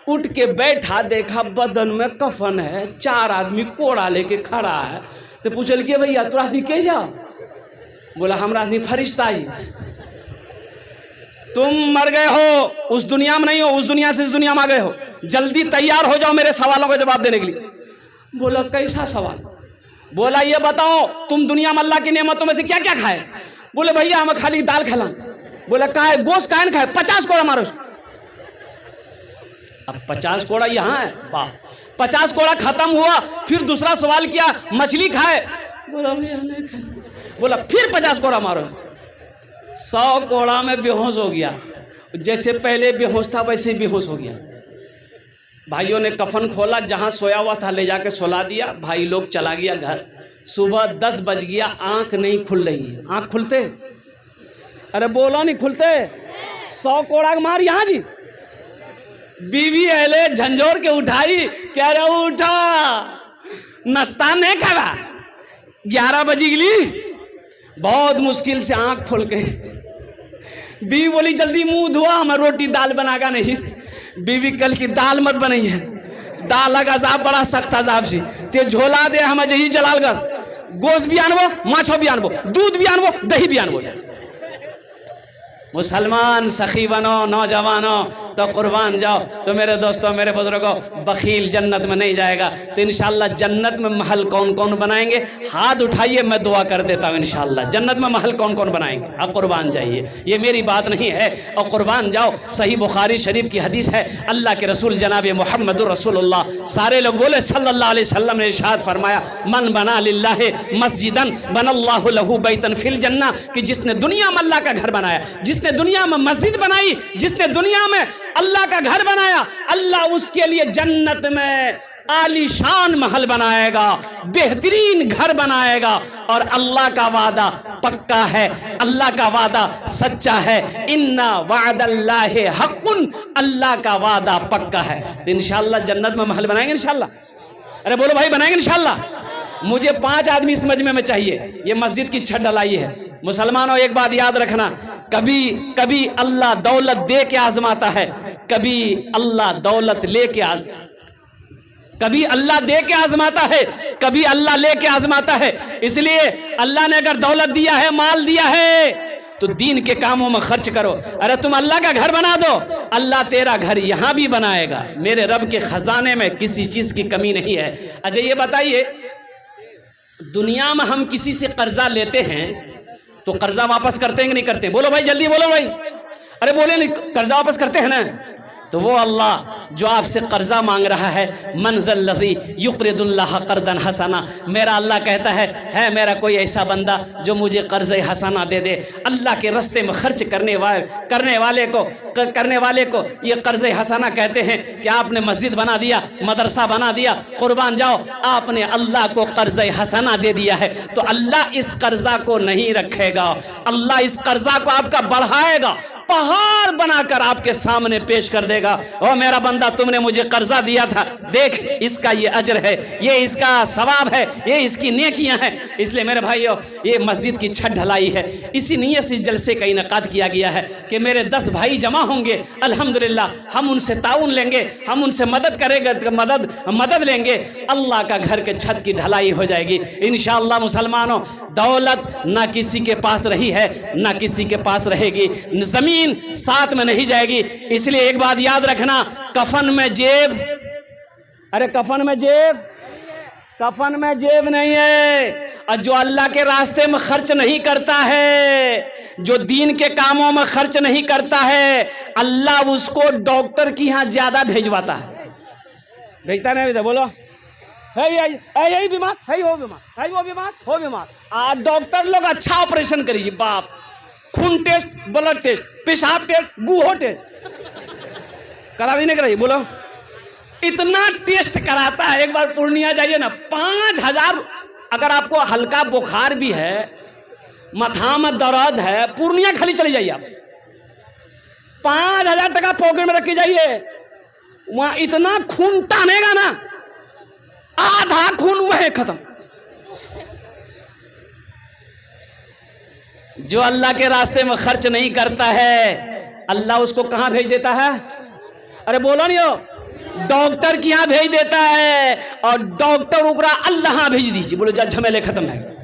उठ के बैठा, देखा बदन में कफन है, 4 आदमी कोड़ा लेके खड़ा है। तो पूछल के भैया तू राजनी के जा? बोला हम राजनी फरिश्ता ही। तुम मर गए हो, उस दुनिया में नहीं हो, उस दुनिया से इस दुनिया में आ गए हो, जल्दी तैयार हो जाओ मेरे सवालों का जवाब देने के लिए। बोला कैसा सवाल? बोला ये बताओ तुम दुनिया में अल्लाह की नेमतों में से क्या क्या खाए? बोले भैया हमें खाली दाल खिला। बोला काहे गोश्त काहे न खाए? 50 कोड़ा मारो। अब 50 कोड़ा यहाँ है, वाह। 50 कोड़ा खत्म हुआ, फिर दूसरा सवाल किया मछली खाए? बोला भैया नहीं खाए। बोला फिर 50 कोड़ा मारो। 100 कोड़ा में बेहोश हो गया, जैसे पहले बेहोश था वैसे बेहोश हो गया। भाइयों ने कफन खोला, जहाँ सोया हुआ था ले जाके सुला दिया, भाई लोग चला गया घर। सुबह 10 बज गया, आंख नहीं खुल रही। आंख खुलते? अरे बोलो नहीं खुलते। 100 कोड़ा मार यहाँ जी। बीवी अहले झंझोर के उठाई, कह रहे उठा नाश्ता नहीं खावा, 11 बजी गली। बहुत मुश्किल से आंख खोल के बीवी बोली जल्दी मुंह धोआ, हमें रोटी दाल बनागा नहीं। बीवी कल की दाल मत बनाई है, दाल का अजाब बड़ा सख्त अजाब सी, ते झोला दे हमें जही जलालगढ़, गोश्त भी आनबो, माछो भी आनबो, दूध भी आनबो, दही भी आनबो। मुसलमान सखी बनो, नौजवानों तो कुर्बान जाओ। तो मेरे दोस्तों, मेरे बुजुर्गों, बखील जन्नत में नहीं जाएगा। तो इंशाल्लाह जन्नत में महल कौन कौन बनाएंगे? हाथ उठाइए, मैं दुआ कर देता हूँ। इंशाल्लाह जन्नत में महल कौन कौन बनाएंगे? अब कुर्बान जाइए, ये मेरी बात नहीं है, और कुर्बान जाओ। सही बुखारी शरीफ की हदीस है, अल्लाह के रसूल जनाब मोहम्मद रसूलुल्लाह, सारे लोग बोले सल्लल्लाहु अलैहि वसल्लम ने इरशाद फरमाया, मन बना लिल्लाहि मस्जिदन बनल्लाहु लहू बैतन फिल जन्ना, कि जिसने दुनिया में अल्लाह का घर बनाया, जिसने दुनिया में मस्जिद बनाई, जिसने दुनिया में अल्लाह का घर बनाया, अल्लाह उसके लिए जन्नत में आलीशान महल बनाएगा, बेहतरीन घर बनाएगा। और अल्लाह का वादा पक्का है, अल्लाह का वादा सच्चा है। इन्ना वादल्लाहि हक़्क़ुन, अल्लाह का वादा पक्का है। तो इंशाअल्लाह जन्नत में महल बनाएंगे इंशाअल्लाह। अरे बोलो भाई बनाएंगे इंशाअल्लाह। मुझे 5 आदमी इस मजमे में चाहिए। ये मस्जिद की छत ढलाई है। मुसलमानों एक बात याद रखना, कभी कभी अल्लाह दौलत दे के आजमाता है, कभी अल्लाह दौलत लेके कभी अल्लाह दे के आजमाता है, कभी अल्लाह लेके आजमाता है। इसलिए अल्लाह ने अगर दौलत दिया है, माल दिया है, तो दीन के कामों में खर्च करो। अरे तुम अल्लाह का घर बना दो, अल्लाह तेरा घर यहाँ भी बनाएगा। मेरे रब के खजाने में किसी चीज की कमी नहीं है। अच्छा ये बताइए, दुनिया में हम किसी से कर्जा लेते हैं तो कर्जा वापस करते हैं कि नहीं करते? बोलो भाई जल्दी बोलो भाई। अरे बोले नहीं, कर्जा वापस करते हैं ना? तो वो अल्लाह जो आपसे कर्जा मांग रहा है, मनज़ल्लज़ी युक़रिदुल्लाह क़र्दन हसना, मेरा अल्लाह कहता है मेरा कोई ऐसा बंदा जो मुझे कर्ज़ हसना दे दे। अल्लाह के रास्ते में खर्च करने वाले को ये कर्ज़ हसना कहते हैं कि आपने मस्जिद बना दिया, मदरसा बना दिया, कुर्बान जाओ, आपने अल्लाह को कर्ज़ हसना दे दिया है। तो अल्लाह इस कर्जा को नहीं रखेगा, अल्लाह इस कर्जा को आपका बढ़ाएगा, पहाड़ बनाकर आपके सामने पेश कर देगा। ओ मेरा बंदा, तुमने मुझे कर्जा दिया था, देख इसका ये अजर है, ये इसका सवाब है, ये इसकी नेकियां हैं। इसलिए मेरे भाइयों, ये मस्जिद की छत ढलाई है, इसी नीयत से जलसे का इनेकाद किया गया है कि मेरे 10 भाई जमा होंगे, अल्हम्दुलिल्लाह हम उनसे ताउन लेंगे, हम उनसे मदद करेंगे, मदद लेंगे, अल्लाह का घर के छत की ढलाई हो जाएगी इंशाअल्लाह। मुसलमानों, दौलत ना किसी के पास रही है, ना किसी के पास रहेगी, जमीन साथ में नहीं जाएगी। इसलिए एक बात याद रखना, कफन में जेब, अरे कफन में जेब, कफन में जेब नहीं है। और जो अल्लाह के रास्ते में खर्च नहीं करता है, जो दीन के कामों में खर्च नहीं करता है, अल्लाह उसको डॉक्टर की यहाँ ज्यादा भेजवाता है। भेजता नहीं भेजता? बोलो है यही बीमार है, वो बीमार है, वो बीमार हो बीमार। आज डॉक्टर लोग अच्छा ऑपरेशन करिए, बाप, खून टेस्ट, ब्लड टेस्ट, पेशाब टेस्ट, गुहो टेस्ट करा भी नहीं कराइए। बोलो इतना टेस्ट कराता है। एक बार पूर्णिया जाइए ना, 5000। अगर आपको हल्का बुखार भी है, माथा में दर्द है, पूर्णिया खाली चले जाइए आप, 5000 टका पॉकेट में रख के जाइए। वहां इतना खून तानेगा ना, आधा खून वह खत्म। जो अल्लाह के रास्ते में खर्च नहीं करता है, अल्लाह उसको कहां भेज देता है? अरे बोलो नहीं हो, डॉक्टर के यहाँ भेज देता है। और डॉक्टर उकरा अल्लाह भेज दीजिए, बोलो जा झमेले खत्म है।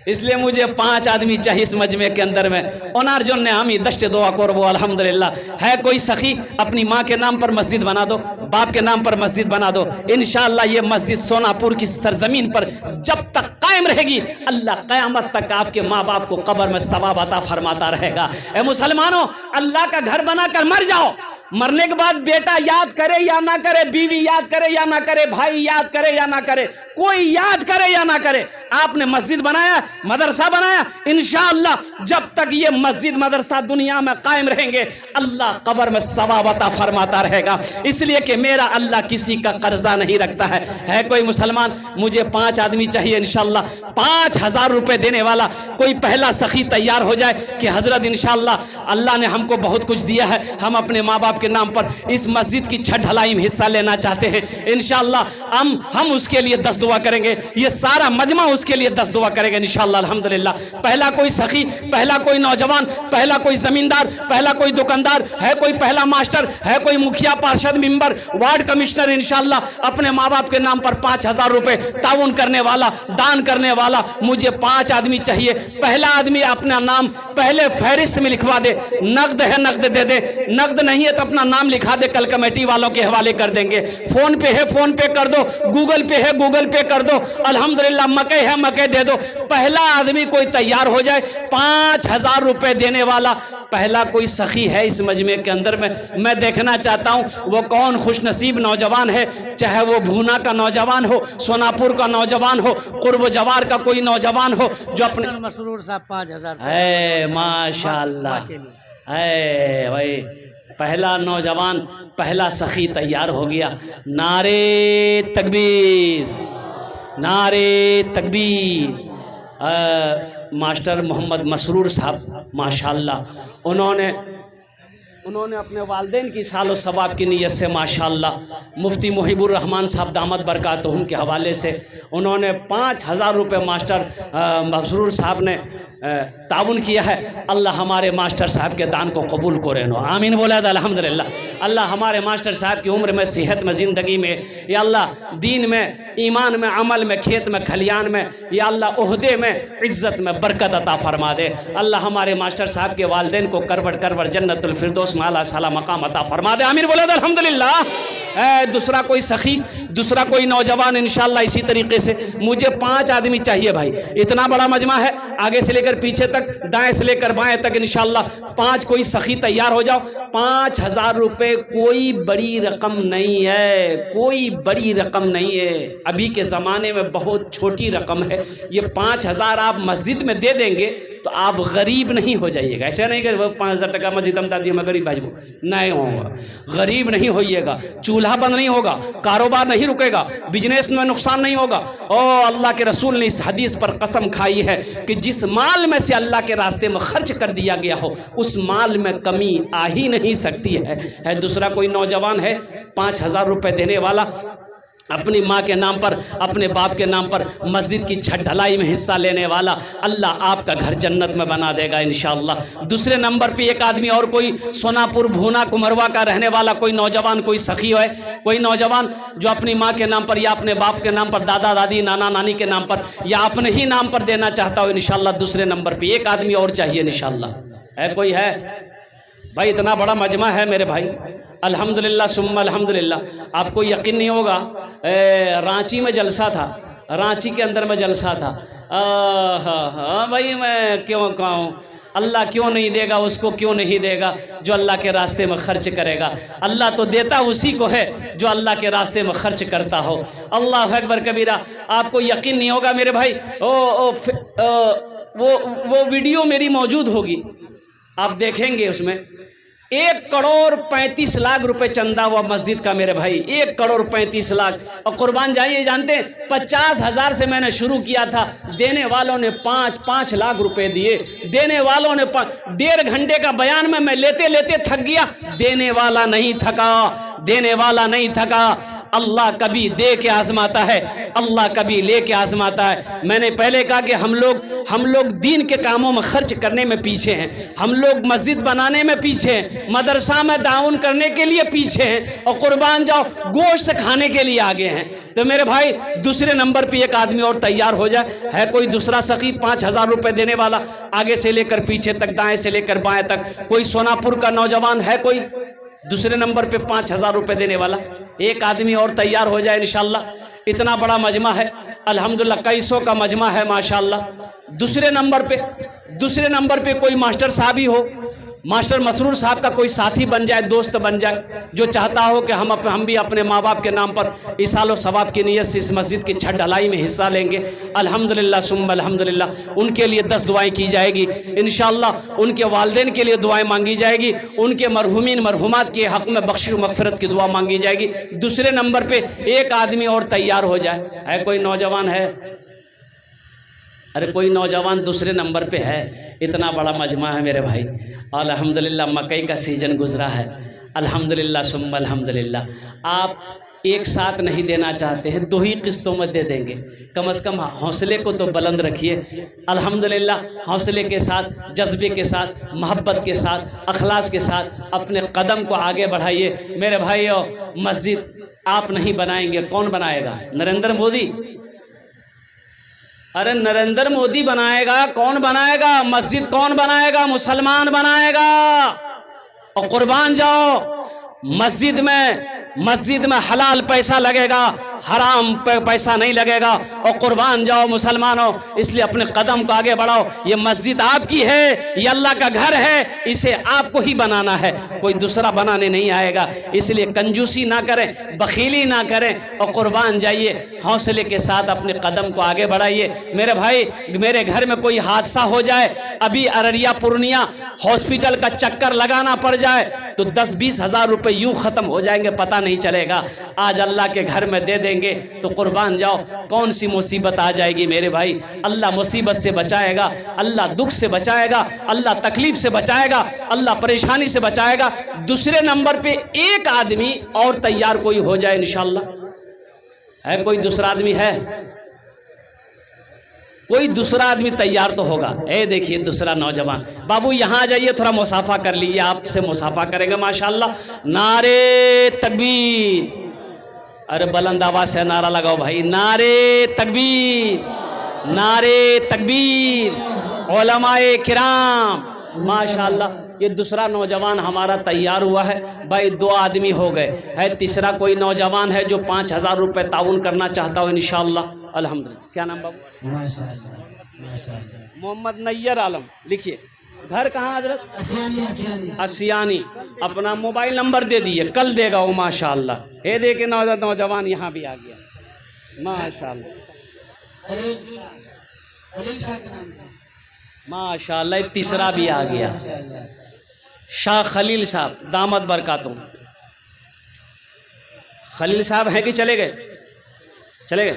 इसलिए मुझे 5 आदमी चाहिए इस मजमे के अंदर में। ओनार जो ने हम दश्त दुआ करबो अल्हम्दुलिल्लाह। है कोई सखी, अपनी माँ के नाम पर मस्जिद बना दो, बाप के नाम पर मस्जिद बना दो। इंशाअल्लाह ये मस्जिद सोनापुर की सरजमीन पर जब तक कायम रहेगी, अल्लाह क़यामत तक आपके माँ बाप को कब्र में सवाब अता फरमाता रहेगा। ए मुसलमानों, अल्लाह का घर बनाकर मर जाओ। मरने के बाद बेटा याद करे या ना करे, बीवी याद करे या ना करे, भाई याद करे या ना करे, कोई याद करे या ना करे, आपने मस्जिद बनाया, मदरसा बनाया, इंशाअल्लाह जब तक ये मस्जिद मदरसा दुनिया में कायम रहेंगे, अल्लाह कब्र में सवाब अता फरमाता रहेगा। इसलिए कि मेरा अल्लाह किसी का कर्जा नहीं रखता है। है कोई मुसलमान? मुझे 5 आदमी चाहिए इंशाअल्लाह, 5000 रुपए देने वाला कोई पहला सखी तैयार हो जाए कि हजरत इंशाअल्लाह अल्लाह ने हमको बहुत कुछ दिया है, हम अपने माँ बाप के नाम पर इस मस्जिद की छत ढलाई में हिस्सा लेना चाहते हैं। इंशाअल्लाह हम उसके लिए 10 दुआ करेंगे, ये सारा मजमा उसके लिए 10 दुआ करेंगे इंशाअल्लाह अल्हम्दुलिल्लाह। पहला कोई सखी, पहला कोई नौजवान, पहला कोई जमींदार, पहला कोई दुकानदार, है कोई पहला मास्टर, है कोई मुखिया, पार्षद, मेंबर, वार्ड कमिश्नर, इंशाअल्लाह अपने माँ बाप के नाम पर 5000 रुपए ताउन करने वाला, दान करने वाला, मुझे 5 आदमी चाहिए। पहला आदमी अपना नाम पहले फहरिस्त में लिखवा दे, नकद है नकद दे दे, नकद नहीं है तो अपना नाम लिखा दे, कल कमेटी वालों के हवाले कर देंगे। फोन पे है फोन पे कर दो, गूगल पे है गूगल पे कर दो, अल्हम्दुलिल्लाह मकई है मकई दे दो। पहला आदमी कोई तैयार हो जाए 5000 रुपए देने वाला, पहला कोई सखी है इस मजमे के अंदर में। मैं देखना चाहता हूं वो कौन खुशनसीब नौजवान है, चाहे वो भूना का नौजवान हो, सोनापुर का नौजवान हो, कुर्ब जवार का कोई नौजवान हो जो अपने
मसरूर साहब 5000
माशाअल्लाह है भाई। पहला नौजवान, पहला सखी तैयार हो गया। नारे तकबीर, नारे तकबीर। मास्टर मोहम्मद मसरूर साहब माशाअल्लाह, उन्होंने अपने वालिदैन की सालो सवाब की नीयत से माशाअल्लाह मुफ्ती मुहिबुर रहमान साहब दामद बरकातहुम के हवाले से उन्होंने 5000 रुपये मास्टर मसरूर साहब ने ताउन किया है। अल्लाह हमारे मास्टर साहब के दान को कबूल करे नो, आमीन बोला अल्हम्दुलिल्लाह। अल्लाह हमारे मास्टर साहब की उम्र में, सेहत में, ज़िंदगी में, या अल्लाह दीन में, ईमान में, अमल में, खेत में, खलियान में, या अल्लाह ओहदे में, इज़्ज़त में बरकत अता फरमा दे। अल्लाह हमारे मास्टर साहब के वालिदैन को करबट करबट जन्नतुल फिरदौस में आला साला मकाम अता फरमा दे, आमीन बोला अल्हम्दुलिल्लाह। दूसरा कोई सखी, दूसरा कोई नौजवान इंशाअल्लाह इसी तरीके से। मुझे 5 आदमी चाहिए भाई, इतना बड़ा मजमा है, आगे से लेकर पीछे तक, दाएं से लेकर बाएं तक इंशाअल्लाह 5 कोई सखी तैयार हो जाओ। 5000 रुपए कोई बड़ी रकम नहीं है, कोई बड़ी रकम नहीं है, अभी के ज़माने में बहुत छोटी रकम है। ये 5000 आप मस्जिद में दे देंगे तो आप गरीब नहीं हो जाइएगा। ऐसा नहीं कि 5000 टका मस्जिद हम दादी में गरीब भाई नहीं होगा, गरीब नहीं होइएगा, चूल्हा बंद नहीं होगा, कारोबार नहीं रुकेगा, बिजनेस में नुकसान नहीं होगा। और अल्लाह के रसूल ने इस हदीस पर कसम खाई है कि जिस माल में से अल्लाह के रास्ते में खर्च कर दिया गया हो उस माल में कमी आ ही नहीं सकती है। दूसरा कोई नौजवान है 5000 रुपये देने वाला, अपनी माँ के नाम पर, अपने बाप के नाम पर मस्जिद की छत ढलाई में हिस्सा लेने वाला, अल्लाह आपका घर जन्नत में बना देगा इंशाअल्लाह। दूसरे नंबर पे एक आदमी और कोई सोनापुर, भूना, कुमरवा का रहने वाला कोई नौजवान, कोई सखी है, कोई नौजवान जो अपनी माँ के नाम पर या अपने बाप के नाम पर, दादा दादी, नाना नानी के नाम पर या अपने ही नाम पर देना चाहता हो इंशाअल्लाह। दूसरे नंबर पर एक आदमी और चाहिए इंशाअल्लाह। है कोई है भाई? इतना बड़ा मजमा है मेरे भाई, अल्हम्दुलिल्लाह सुम्मा अल्हम्दुलिल्लाह। आपको यकीन नहीं होगा, रांची में जलसा था, रांची के अंदर में जलसा था। हाँ भाई, मैं क्यों कहूँ, अल्लाह क्यों नहीं देगा उसको, क्यों नहीं देगा जो अल्लाह के रास्ते में खर्च करेगा। अल्लाह तो देता उसी को है जो अल्लाह के रास्ते में खर्च करता हो। अल्लाह अकबर कबीरा। आपको यकीन नहीं होगा मेरे भाई, वो वीडियो मेरी मौजूद होगी, आप देखेंगे। उसमें 1,35 लाख रुपए चंदा हुआ मस्जिद का मेरे भाई, 1,35 लाख। और कुर्बान जाइए, जानते हैं 50,000 से मैंने शुरू किया था, देने वालों ने 5 लाख रुपए दिए। देने वालों ने 1.5 घंटे का बयान में मैं लेते लेते थक गया। देने वाला नहीं थका, देने वाला नहीं थका। अल्लाह कभी दे के आजमाता है, अल्लाह कभी ले के आजमाता है। मैंने पहले कहा कि हम लोग दीन के कामों में खर्च करने में पीछे हैं, हम लोग मस्जिद बनाने में पीछे हैं, मदरसा में दाउन करने के लिए पीछे हैं, और कुर्बान जाओ गोश्त खाने के लिए आगे हैं। तो मेरे भाई दूसरे नंबर पे एक आदमी और तैयार हो जाए। है कोई दूसरा सखी 5,000 रुपए देने वाला, आगे से लेकर पीछे तक, दाएं से लेकर बाएं तक? कोई सोनापुर का नौजवान है कोई दूसरे नंबर पे 5,000 रुपए देने वाला? एक आदमी और तैयार हो जाए इंशाल्लाह। इतना बड़ा मजमा है अल्हम्दुलिल्लाह, कई सौ का मजमा है माशाल्लाह। दूसरे नंबर पे कोई मास्टर साहब ही हो, मास्टर मसरूर साहब का कोई साथी बन जाए, दोस्त बन जाए, जो चाहता हो कि हम भी अपने माँ बाप के नाम पर इसालो सवाब की नीयत से इस मस्जिद की छत ढलाई में हिस्सा लेंगे। अल्हम्दुलिल्लाह सुम्मा अल्हम्दुलिल्लाह। उनके लिए 10 दुआएं की जाएगी इंशाअल्लाह। उनके वालिदैन के लिए दुआएं मांगी जाएगी, उनके मरहुमीन मरहुमात के हक़ में बख्शिश मग़फ़िरत की दुआ मांगी जाएगी। दूसरे नंबर पर एक आदमी और तैयार हो जाए। है कोई नौजवान है? अरे कोई नौजवान दूसरे नंबर पे है? इतना बड़ा मजमा है मेरे भाई। अल्हम्दुलिल्लाह मकई का सीज़न गुजरा है, अल्हम्दुलिल्लाह सुम्मा अल्हम्दुलिल्लाह। आप एक साथ नहीं देना चाहते हैं, 2 ही किस्तों में दे देंगे। कम से कम हौसले को तो बुलंद रखिए। अल्हम्दुलिल्लाह हौसले के साथ, जज्बे के साथ, मोहब्बत के साथ, अखलास के साथ अपने कदम को आगे बढ़ाइए मेरे भाइयों। मस्जिद आप नहीं बनाएंगे, कौन बनाएगा? नरेंद्र मोदी? अरे नरेंद्र मोदी बनाएगा? कौन बनाएगा? मस्जिद कौन बनाएगा? मुसलमान बनाएगा। और कुर्बान जाओ, मस्जिद में हलाल पैसा लगेगा, हराम पैसा नहीं लगेगा। और कुर्बान जाओ मुसलमानों, इसलिए अपने कदम को आगे बढ़ाओ। ये मस्जिद आपकी है, ये अल्लाह का घर है, इसे आपको ही बनाना है, कोई दूसरा बनाने नहीं आएगा। इसलिए कंजूसी ना करें, बखीली ना करें, और कुर्बान जाइए, हौसले के साथ अपने कदम को आगे बढ़ाइए। मेरे भाई, मेरे घर में कोई हादसा हो जाए, अभी अररिया पूर्णिया हॉस्पिटल का चक्कर लगाना पड़ जाए, तो 10-20 हज़ार रुपये यूँ ख़त्म हो जाएंगे, पता नहीं चलेगा। आज अल्लाह के घर में दे देंगे तो कुर्बान जाओ, कौन सी मुसीबत आ जाएगी मेरे भाई। अल्लाह मुसीबत से बचाएगा, अल्लाह दुख से बचाएगा, अल्लाह तकलीफ से बचाएगा, अल्लाह परेशानी से बचाएगा। दूसरे नंबर पे एक आदमी और तैयार कोई हो जाए इंशाअल्लाह। है कोई दूसरा आदमी? है कोई दूसरा आदमी तैयार तो होगा। ए देखिए दूसरा नौजवान, बाबू यहाँ आ जाइए, थोड़ा मुसाफा कर लीजिए, आपसे मुसाफा करेंगे माशाअल्लाह। नारे तकबीर। अरे बुलंद आवाज से नारा लगाओ भाई, नारे तकबीर, नारे तकबीर। उलमाए किराम माशाअल्लाह। ये दूसरा नौजवान हमारा तैयार हुआ है भाई। 2 आदमी हो गए, है तीसरा कोई नौजवान है जो 5,000 रुपये ताउन करना चाहता हो इंशाअल्लाह। अल्हम्दुलिल्लाह। क्या नाम बाबू? मोहम्मद नैयर आलम। लिखिए, घर कहाँ हजरत? असियानी। अपना मोबाइल नंबर दे दिए, कल देगा वो माशाअल्लाह। हे देखे नौजवान यहाँ भी आ गया माशाअल्लाह, माशाअल्लाह। तीसरा भी आ गया, शाह खलील साहब, दामद बरकातों। खलील साहब हैं कि चले गए? चले गए।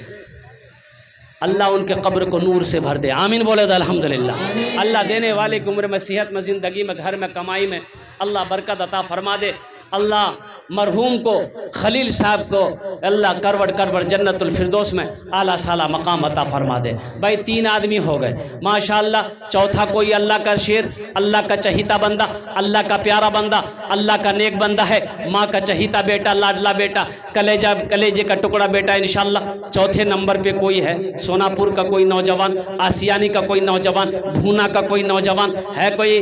अल्लाह उनके कब्र को नूर से भर दे, आमीन बोले तो अल्हम्दुलिल्लाह। अल्लाह देने वाले की उम्र में, सेहत में, ज़िंदगी में, घर में, कमाई में अल्लाह बरकत अता फरमा दे। अल्लाह मरहूम को, खलील साहब को अल्लाह करवट जन्नतुल फिरदौस में आला साला मकाम अता फरमा दे। भाई 3 आदमी हो गए माशाअल्लाह। चौथा कोई अल्लाह का शेर, अल्लाह का चहीता बंदा, अल्लाह का प्यारा बंदा, अल्लाह का नेक बंदा है, माँ का चहीता बेटा, लाडला बेटा, कलेजे का टुकड़ा बेटा इंशाअल्लाह। चौथे नंबर पे कोई है, सोनापुर का कोई नौजवान, आसियानी का कोई नौजवान, भूना का कोई नौजवान है? कोई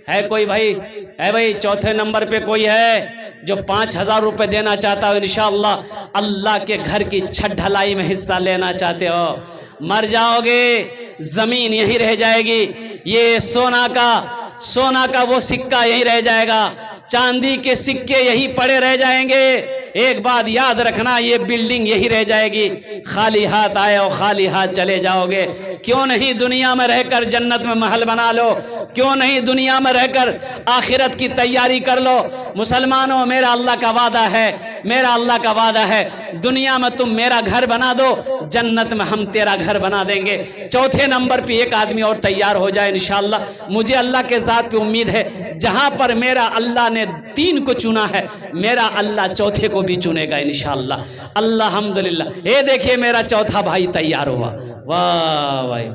है कोई भाई? है भाई? चौथे नंबर पे कोई है जो 5,000 रुपये देना चाहता हो? इंशाअल्लाह अल्लाह के घर की छत ढलाई में हिस्सा लेना चाहते हो? मर जाओगे, जमीन यहीं रह जाएगी, ये सोना का वो सिक्का यहीं रह जाएगा, चांदी के सिक्के यहीं पड़े रह जाएंगे। एक बात याद रखना, ये बिल्डिंग यही रह जाएगी। खाली हाथ आए और खाली हाथ चले जाओगे। क्यों नहीं दुनिया में रहकर जन्नत में महल बना लो? क्यों नहीं दुनिया में रहकर आखिरत की तैयारी कर लो? मुसलमानों, मेरा अल्लाह का वादा है, मेरा अल्लाह का वादा है, दुनिया में तुम मेरा घर बना दो, जन्नत में हम तेरा घर बना देंगे। चौथे नंबर पे एक आदमी और तैयार हो जाए इंशाअल्लाह। मुझे अल्लाह के ज़ात पे उम्मीद है, जहां पर मेरा अल्लाह ने 3 को चुना है, मेरा अल्लाह चौथे को भी चुनेगा इंशाअल्लाह। अल्हम्दुलिल्लाह। ये देखिए मेरा चौथा भाई तैयार हुआ। वाह भाई,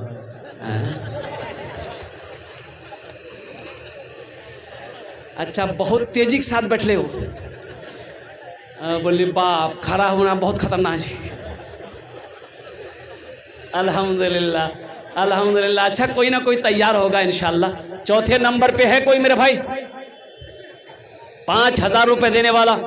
अच्छा बहुत तेजी के साथ बैठले हो। बोली बाप, खड़ा होना बहुत खतरनाक है। अल्हम्दुलिल्लाह, अल्हम्दुलिल्लाह। अच्छा कोई ना कोई तैयार होगा इंशाअल्लाह। चौथे नंबर पे है कोई मेरे भाई? 5,000 रुपये देने वाला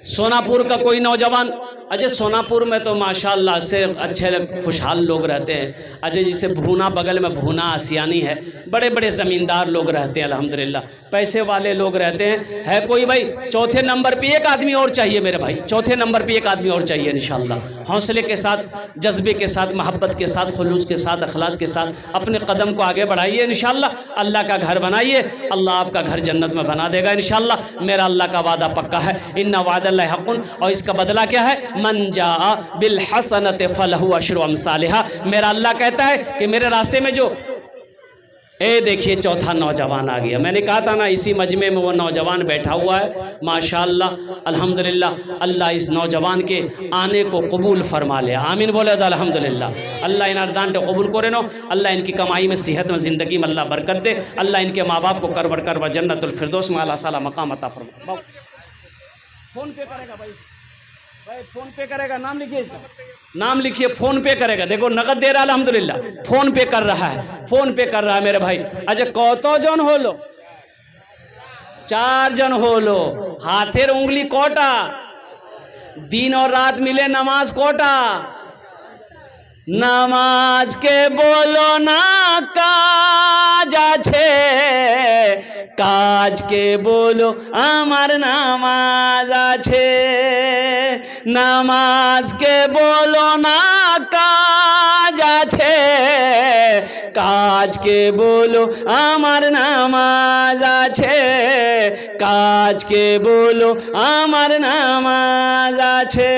सोनापुर का कोई नौजवान। अजय सोनापुर में तो माशाल्लाह से अच्छे खुशहाल लोग रहते हैं। अजय जिसे भूना, बगल में भूना आसियानी है, बड़े बड़े ज़मींदार लोग रहते हैं अल्हम्दुलिल्लाह, पैसे वाले लोग रहते हैं। है कोई भाई? चौथे नंबर पे एक आदमी और चाहिए मेरे भाई, चौथे नंबर पे एक आदमी और चाहिए इंशाअल्लाह। हौसले के साथ, जज्बे के साथ, मोहब्बत के साथ, खुलूस के साथ, अखलास के साथ अपने कदम को आगे बढ़ाइए इंशाअल्लाह। अल्लाह का घर बनाइए, अल्लाह आपका घर जन्नत में बना देगा इंशाअल्लाह। मेरा अल्लाह का वादा पक्का है, इन्ना वादल्लाहि हक़्क़ुन। और इसका बदला क्या है? मन जा बिल हसनत फलहु अशरु अमसालिहा। मेरा अल्लाह कहता है कि मेरे रास्ते में जो, ए देखिए चौथा नौजवान आ गया। मैंने कहा था ना, इसी मजमे में वो नौजवान बैठा हुआ है माशाअल्लाह अल्हम्दुलिल्लाह। अल्लाह इस नौजवान के आने को कबूल फरमा ले, आमीन बोले तो अल्हम्दुलिल्लाह। अल्लाह इन अर्दान को कबूल करे नो। अल्लाह इनकी कमाई में, सेहत में, ज़िंदगी में अल्लाह बरकत दे। अल्लाह इनके माँ बाप को करवर करवर जन्नतुल फिरदौस में अल्लाह साला मकाम अता फरमा। फोन पे करेगा भाई, भाई फोन पे करेगा, नाम लिखिए इसका, नाम लिखिए, फोन पे करेगा। देखो नगद दे रहा है अल्हम्दुलिल्लाह, फोन पे कर रहा है, फोन पे कर रहा है मेरे भाई। अच्छा कौतो जन हो लो? 4 जन हो लो। हाथेर उंगली कोटा, दिन और रात मिले नमाज कोटा। नामाज के बोलो ना काज आछे, काज के बोलो आमार नामाज आछे। नामाज के बोलो ना काज आछे, काज के बोलो आमार नामाज आछे। काज के बोलो आमार नामाज आछे।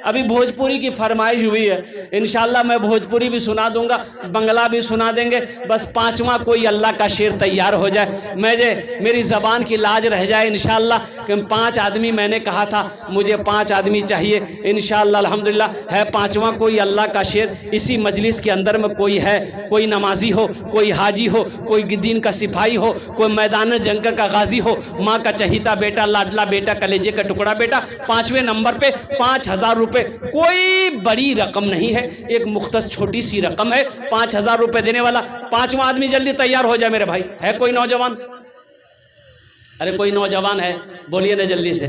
अभी भोजपुरी की फरमाइश हुई है, इंशाल्लाह मैं भोजपुरी भी सुना दूंगा, बंगला भी सुना देंगे। बस 5वां कोई अल्लाह का शेर तैयार हो जाए, मेरी ज़बान की लाज रह जाए इंशाल्लाह। कि 5 आदमी मैंने कहा था, मुझे 5 आदमी चाहिए इंशाल्लाह अल्हम्दुलिल्लाह। है 5वां कोई अल्लाह का शेर। इसी मजलिस के अंदर में कोई है, कोई नमाजी हो, कोई हाजी हो, कोई दीन का सिपाही हो, कोई मैदान जंग का गाजी हो, माँ का चहीता बेटा, लाडला बेटा, कलेजे का टुकड़ा बेटा। 5वें नंबर पे 5,000 रुपये, कोई बड़ी रकम नहीं है, एक मुख्तस छोटी सी रकम है। 5,000 रुपये देने वाला 5वां आदमी जल्दी तैयार हो जाए मेरे भाई। है कोई नौजवान? अरे कोई नौजवान है? बोलिए ना जल्दी से।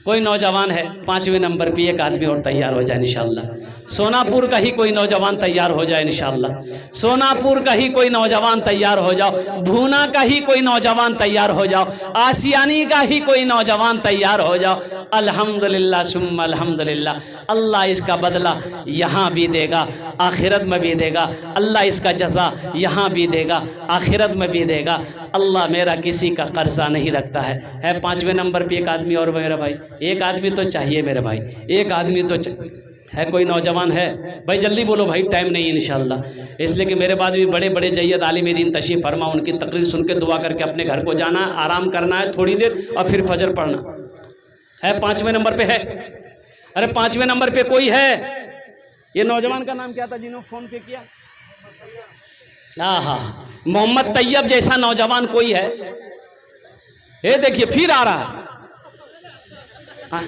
कोई नौजवान है? 5वें नंबर पे एक आदमी और तैयार हो जाए इंशाअल्लाह। सोनापुर का ही कोई नौजवान तैयार हो जाए इंशाअल्लाह। सोनापुर का ही कोई नौजवान तैयार हो जाओ, भूना का ही कोई नौजवान तैयार हो जाओ, आसियानी का ही कोई नौजवान तैयार हो जाओ। अल्हम्दुलिल्लाह सुम्मा अल्हम्दुलिल्लाह। अल्लाह इसका बदला यहाँ भी देगा, आखिरत में भी देगा। अल्लाह इसका जज़ा यहाँ भी देगा, आखिरत में भी देगा। अल्लाह मेरा किसी का कर्जा नहीं रखता है। 5वें नंबर पे एक आदमी और मेरा भाई, एक आदमी तो चाहिए मेरे भाई, एक आदमी तो है। कोई नौजवान है भाई? जल्दी बोलो भाई, टाइम नहीं है इंशाअल्लाह। इसलिए कि मेरे बाद भी बड़े बड़े जय्यद आलिम दीन तशरीफ़ फरमा, उनकी तकरीर सुन के दुआ करके अपने घर को जाना, आराम करना है थोड़ी देर और फिर फजर पढ़ना है। 5वें नंबर पे है। अरे 5वें नंबर पे कोई है? ये नौजवान का नाम क्या था जिन्होंने फ़ोन पे किया? हाँ, मोहम्मद तैयब जैसा नौजवान कोई है? ये देखिए फिर आ रहा है। हाँ।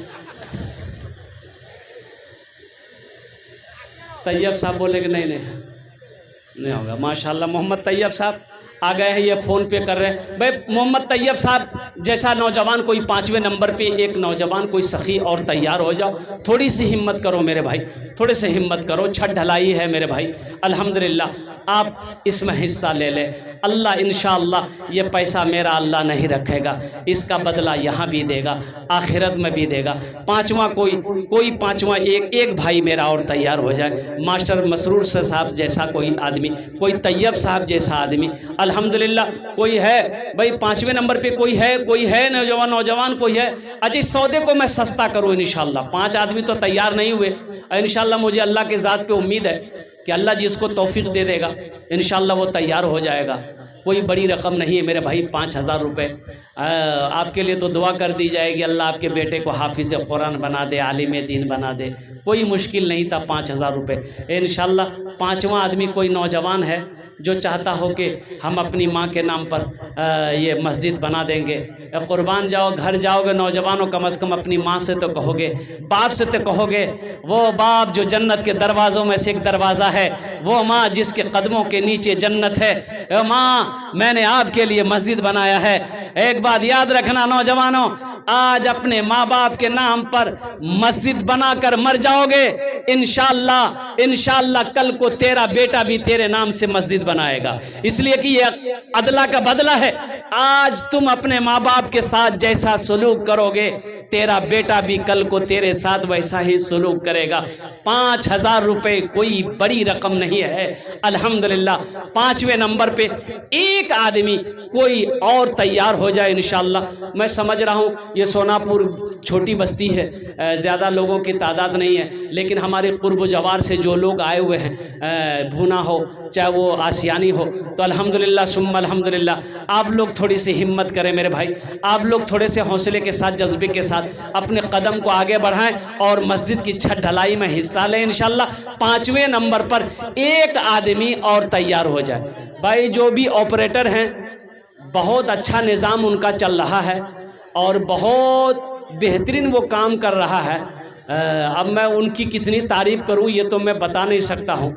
तैयब साहब बोले कि नहीं होगा। माशाल्लाह मोहम्मद तैयब साहब आ गए हैं, ये फ़ोन पे कर रहे हैं। भाई मोहम्मद तैयब साहब जैसा नौजवान कोई 5वें नंबर पे एक नौजवान कोई सखी और तैयार हो जाओ। थोड़ी सी हिम्मत करो मेरे भाई, थोड़े से हिम्मत करो। छत ढलाई है मेरे भाई, अल्हम्दुलिल्लाह आप इसमें हिस्सा ले लें। अल्लाह इंशाअल्लाह ये पैसा मेरा अल्लाह नहीं रखेगा, इसका बदला यहाँ भी देगा, आखिरत में भी देगा। पाँचवा कोई पाँचवा एक भाई मेरा और तैयार हो जाए, मास्टर मसरूर साहब जैसा कोई आदमी, कोई तैयब साहब जैसा आदमी, अल्हम्दुलिल्लाह कोई है भाई 5वें नंबर पे कोई है नौजवान कोई है। अच्छा इस सौदे को मैं सस्ता करूँ इंशाअल्लाह। 5 आदमी तो तैयार नहीं हुए, इंशाअल्लाह मुझे अल्लाह के ज़ात पे उम्मीद है कि अल्लाह जिसको तौफीक दे देगा इंशाअल्लाह वो तैयार हो जाएगा। कोई बड़ी रकम नहीं है मेरे भाई, 5000 रुपये आपके लिए तो दुआ कर दी जाएगी, अल्लाह आपके बेटे को हाफिज़ कुरान बना दे, आलिम दीन बना दे। कोई मुश्किल नहीं था 5000 रुपये इंशाअल्लाह। 5वां आदमी कोई नौजवान है जो चाहता हो कि हम अपनी माँ के नाम पर ये मस्जिद बना देंगे, कुर्बान जाओ, घर जाओगे नौजवानों, कम से कम अपनी माँ से तो कहोगे, बाप से तो कहोगे, वो बाप जो जन्नत के दरवाज़ों में से एक दरवाज़ा है, वो माँ जिसके कदमों के नीचे जन्नत है, माँ मैंने आपके लिए मस्जिद बनाया है। एक बात याद रखना नौजवानों, आज अपने माँ बाप के नाम पर मस्जिद बनाकर मर जाओगे, इंशाअल्लाह कल को तेरा बेटा भी तेरे नाम से मस्जिद बनाएगा। इसलिए कि ये अदला का बदला है। आज तुम अपने माँ बाप के साथ जैसा सलूक करोगे, तेरा बेटा भी कल को तेरे साथ वैसा ही सलूक करेगा। 5000 रुपये कोई बड़ी रकम नहीं है, अल्हम्दुलिल्लाह। 5वें नंबर पे एक आदमी कोई और तैयार हो जाए इंशाअल्लाह। मैं समझ रहा हूँ ये सोनापुर छोटी बस्ती है, ज़्यादा लोगों की तादाद नहीं है, लेकिन हमारे कुर्ब जवार से जो लोग आए हुए हैं, भूना हो चाहे वो आसियानी हो, तो अल्हम्दुलिल्लाह सुम्मा अल्हम्दुलिल्लाह, आप लोग थोड़ी सी हिम्मत करें मेरे भाई, आप लोग थोड़े से हौसले के साथ, जज्बे के साथ अपने कदम को आगे बढ़ाएं और मस्जिद की छत ढलाई में हिस्सा लें इंशाअल्लाह। 5वें नंबर पर एक आदमी और तैयार हो जाए। भाई जो भी ऑपरेटर हैं, बहुत अच्छा निज़ाम उनका चल रहा है और बहुत बेहतरीन वो काम कर रहा है। अब मैं उनकी कितनी तारीफ़ करूं ये तो मैं बता नहीं सकता हूं।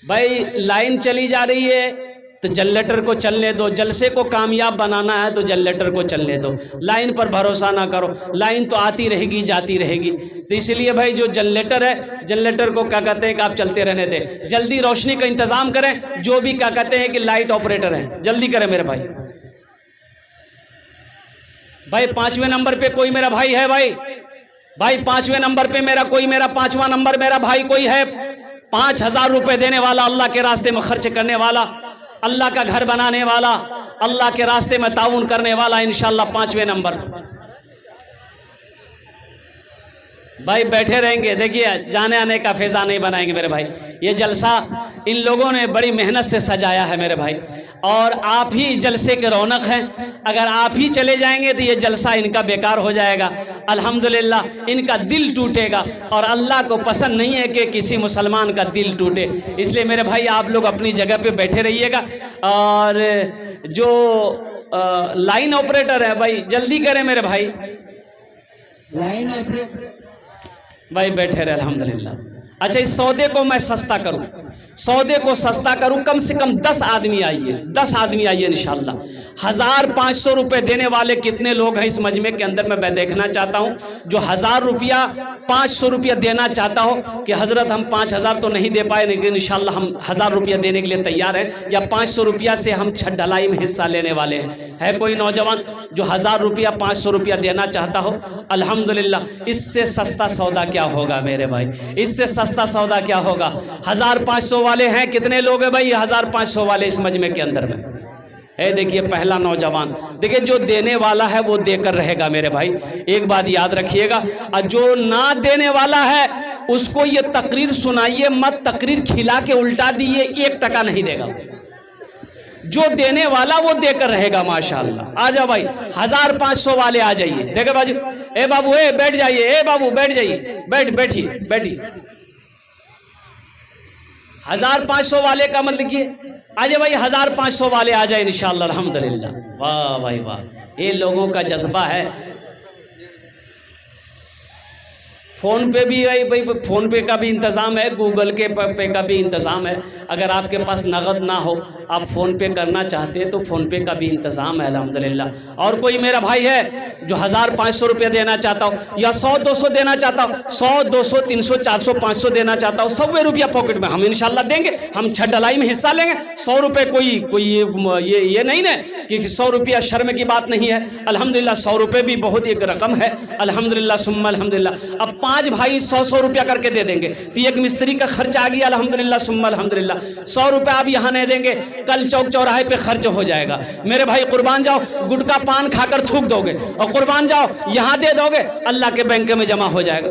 भाई लाइन चली जा रही है तो जनरेटर को चलने दो, जलसे को कामयाब बनाना है तो जनरेटर को चलने दो, लाइन पर भरोसा ना करो, लाइन तो आती रहेगी जाती रहेगी। तो इसलिए भाई जो जनरेटर है, जनरेटर को क्या कहते हैं कि आप चलते रहने दें, जल्दी रोशनी का इंतज़ाम करें। जो भी क्या कहते हैं कि लाइट ऑपरेटर हैं जल्दी करें मेरे भाई। भाई 5वें नंबर पे कोई मेरा भाई है, भाई 5वें नंबर पे मेरा 5वां नंबर मेरा भाई कोई है, 5000 रुपये देने वाला, अल्लाह के रास्ते में खर्च करने वाला, अल्लाह का घर बनाने वाला, अल्लाह के रास्ते में ताउन करने वाला इंशाअल्लाह 5वें नंबर पर। भाई बैठे रहेंगे, देखिए जाने आने का फैज़ा नहीं बनाएंगे मेरे भाई। ये जलसा इन लोगों ने बड़ी मेहनत से सजाया है मेरे भाई, और आप ही जलसे के रौनक हैं। अगर आप ही चले जाएंगे तो ये जलसा इनका बेकार हो जाएगा, अल्हम्दुलिल्लाह इनका दिल टूटेगा, और अल्लाह को पसंद नहीं है कि किसी मुसलमान का दिल टूटे। इसलिए मेरे भाई आप लोग अपनी जगह पे बैठे रहिएगा। और जो लाइन ऑपरेटर है भाई जल्दी करें मेरे भाई, लाइन ऑपरेटर भाई बैठे रहे अल्हम्दुलिल्लाह। अच्छा इस सौदे को मैं सस्ता करूं, सौदे को सस्ता करूं, कम से कम 10 आदमी आइए, 10 आदमी आइए इंशाअल्लाह। 1500 रुपये देने वाले कितने लोग हैं इस मजमे के अंदर मैं देखना चाहता हूं। जो 1000 रुपया 500 रुपया देना चाहता हो कि हज़रत हम 5000 तो नहीं दे पाए, लेकिन इंशाअल्लाह हम 1000 रुपया देने के लिए तैयार हैं, या 500 रुपया से हम छत ढलाई में हिस्सा लेने वाले हैं। है कोई नौजवान जो 1000 रुपया 500 रुपया देना चाहता हो? अल्हम्दुलिल्लाह। इससे सस्ता सौदा क्या होगा मेरे भाई, इससे सस्ता सौदा क्या होगा। 1500 वाले हैं, कितने लोग हैं भाई 1500 वाले इस मजमे के अंदर में? है देखिए पहला नौजवान, देखिए जो देने वाला है वो देकर रहेगा मेरे भाई, एक बात याद रखिएगा। और जो ना देने वाला है उसको ये तकरीर सुनाइए मत, तकरीर खिला के उल्टा दिए, 1 टका नहीं देगा। जो देने वाला वो देकर रहेगा माशाअल्लाह। आ जाओ भाई 1500 वाले आ जाइए, देखे बाजू, ए बाबू ए बैठ जाइए, ए बाबू बैठ जाइए, बैठिए 1500 वाले का मतलब लिखिए। आ जाए भाई 1500 वाले आ जाए इंशाअल्लाह अल्हम्दुलिल्लाह। वाह भाई वाह, ये लोगों का जज्बा है। फ़ोन पे भी है भाई, फ़ोन पे का भी इंतज़ाम है, गूगल के पे का भी इंतज़ाम है। अगर आपके पास नगद ना हो, आप फ़ोन पे करना चाहते हैं तो फ़ोन पे का भी इंतज़ाम है अल्हम्दुलिल्लाह। और कोई मेरा भाई है जो 1500 रुपये देना चाहता हो या 100-200 देना चाहता हो, 100-200 300 400 500 देना चाहता हो, 100 रुपया पॉकेट में, हम इंशाल्लाह देंगे, हम छठ ढलाई में हिस्सा लेंगे। 100 रुपये कोई ये नहीं ना कि 100 रुपया शर्म की बात नहीं है। अल्हम्दुलिल्लाह 100 रुपये भी बहुत एक रकम है। अल्हम्दुलिल्लाह सुम्मा अल्हम्दुलिल्लाह। अब 5 भाई 100-100 रुपया करके दे देंगे तो एक मिस्त्री का खर्च आ गया अल्हम्दुलिल्लाह सुम्मा अल्हम्दुलिल्लाह। 100 रुपया आप यहाँ नहीं देंगे, कल चौक चौराहे पे खर्च हो जाएगा। मेरे भाई कुर्बान जाओ, गुटखा पान खाकर थूक दोगे और कुर्बान जाओ यहाँ दे दोगे, अल्लाह के बैंक में जमा हो जाएगा।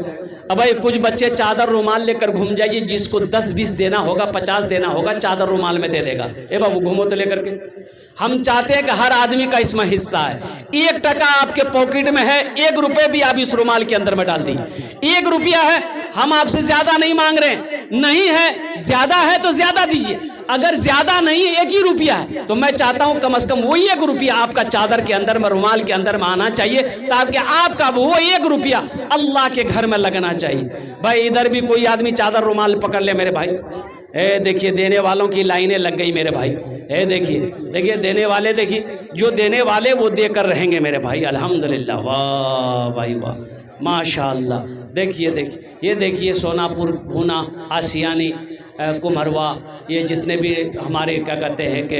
अब भाई कुछ बच्चे चादर रुमाल लेकर घूम जाइए, जिसको 10-20 देना होगा, 50 देना होगा, चादर रुमाल में दे देगा। ए बाबू घूमो तो लेकर के। हम चाहते हैं कि हर आदमी का इसमें हिस्सा है। 1 टका आपके पॉकेट में है, 1 रुपये भी आप इस रुमाल के अंदर में डाल दीजिए। 1 रुपया है, हम आपसे ज्यादा नहीं मांग रहे, नहीं है ज्यादा है तो ज्यादा दीजिए। अगर ज्यादा नहीं है, 1 ही रुपया है, तो मैं चाहता हूं कम से कम वही 1 रुपया आपका चादर के अंदर में, रुमाल के अंदर में आना चाहिए, ताकि आपका वो 1 रुपया अल्लाह के घर में लगना चाहिए। भाई इधर भी कोई आदमी चादर रुमाल पकड़ ले मेरे भाई। देखिए देने वालों की लाइनें लग गई मेरे भाई। देखिए देने वाले, देखिए जो देने वाले वो देकर रहेंगे मेरे भाई अल्हम्दुलिल्लाह। वाह भाई वाह, माशाअल्लाह। देखिए ये देखिए सोनापुर, भूना, आसियानी, कुम्हरवा, ये जितने भी हमारे क्या कहते हैं कि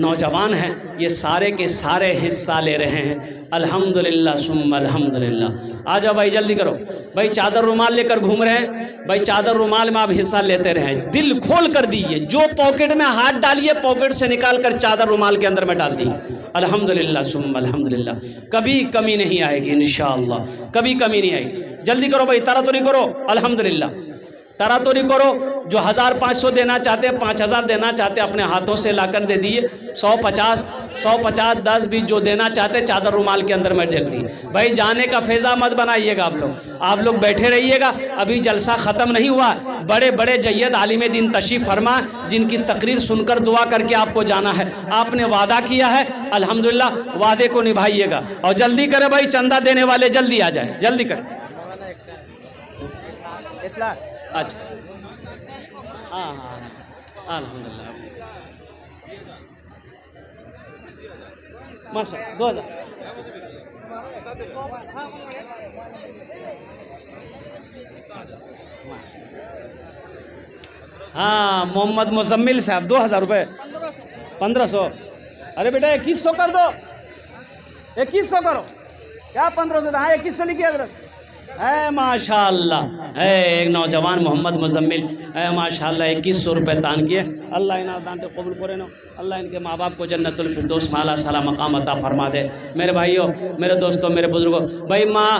नौजवान हैं, ये सारे के सारे हिस्सा ले रहे हैं अल्हम्दुलिल्लाह सुम्मा अल्हम्दुलिल्लाह। आ जाओ भाई जल्दी करो भाई, चादर रुमाल लेकर घूम रहे हैं भाई, चादर रुमाल में आप हिस्सा लेते रहें, दिल खोल कर दीजिए। जो पॉकेट में हाथ डालिए, पॉकेट से निकाल कर चादर रुमाल के अंदर में डाल दीजिए अल्हम्दुलिल्लाह सुम्मा अल्हम्दुलिल्लाह। कभी कमी नहीं आएगी इंशाअल्लाह, कभी कमी नहीं आएगी। जल्दी करो भाई, तारातोरी करो अल्हम्दुलिल्लाह, तारातोरी करो। जो 1500 देना चाहते हैं, 5000 देना चाहते हैं, अपने हाथों से लाकर दे दिए। 150 10 20 जो देना चाहते चादर रुमाल के अंदर में जल्दी। भाई जाने का फेजा मत बनाइएगा आप लोग बैठे रहिएगा। अभी जलसा ख़त्म नहीं हुआ, बड़े बड़े जय्यद आलिम दीन तशरीफ़ फरमा, जिनकी तकरीर सुनकर दुआ करके आपको जाना है। आपने वादा किया है अल्हम्दुलिल्लाह, वादे को निभाइएगा और जल्दी करें भाई, चंदा देने वाले जल्दी आ जाए, जल्दी करें। अच्छा हाँ अल्हम्दुलिल्लाह माशा 2000। हाँ मोहम्मद मुजम्मिल साहब 2000 रुपये, 1500। अरे बेटा 2100 कर दो, 2100 करो, क्या 1500? हाँ 2100 लिखिए हजरत। है माशाअल्लाह, है एक नौजवान मोहम्मद मुजम्मिल है माशाअल्लाह, 2100 रुपये दान किए। अल्लाह इन्हें दान तो कबूल करे ना, अल्लाह इनके माँ बाप को जन्नतुल फिरदौस में आला साला मकाम अता फरमा दे। मेरे भाइयों, मेरे दोस्तों, मेरे बुजुर्गों, भाई माँ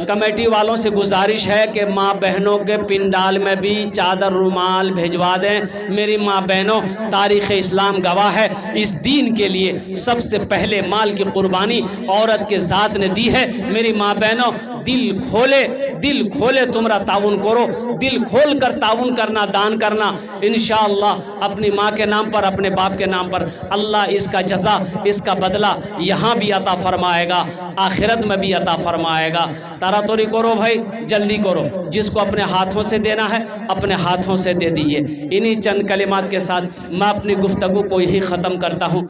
कमेटी वालों से गुजारिश है कि माँ बहनों के पिंडाल में भी चादर रुमाल भिजवा दें। मेरी माँ बहनों, तारीख़ इस्लाम गवाह है, इस दीन के लिए सबसे पहले माल की कुर्बानी औरत के ज़ात ने दी है। मेरी माँ बहनों दिल खोले तुमरा ताउन करो, दिल खोल कर ताउन करना, दान करना। इंशाअल्लाह अपनी माँ के नाम पर, अपने बाप के नाम पर अल्लाह इसका जज़ा, इसका बदला यहाँ भी अता फरमाएगा, आखिरत में भी अता फरमाएगा। तारातोरी करो भाई, जल्दी करो। जिसको अपने हाथों से देना है अपने हाथों से दे दीजिए। इन्हीं चंद कलिमात के साथ मैं अपनी गुफ्तगू को यही ख़त्म करता हूँ।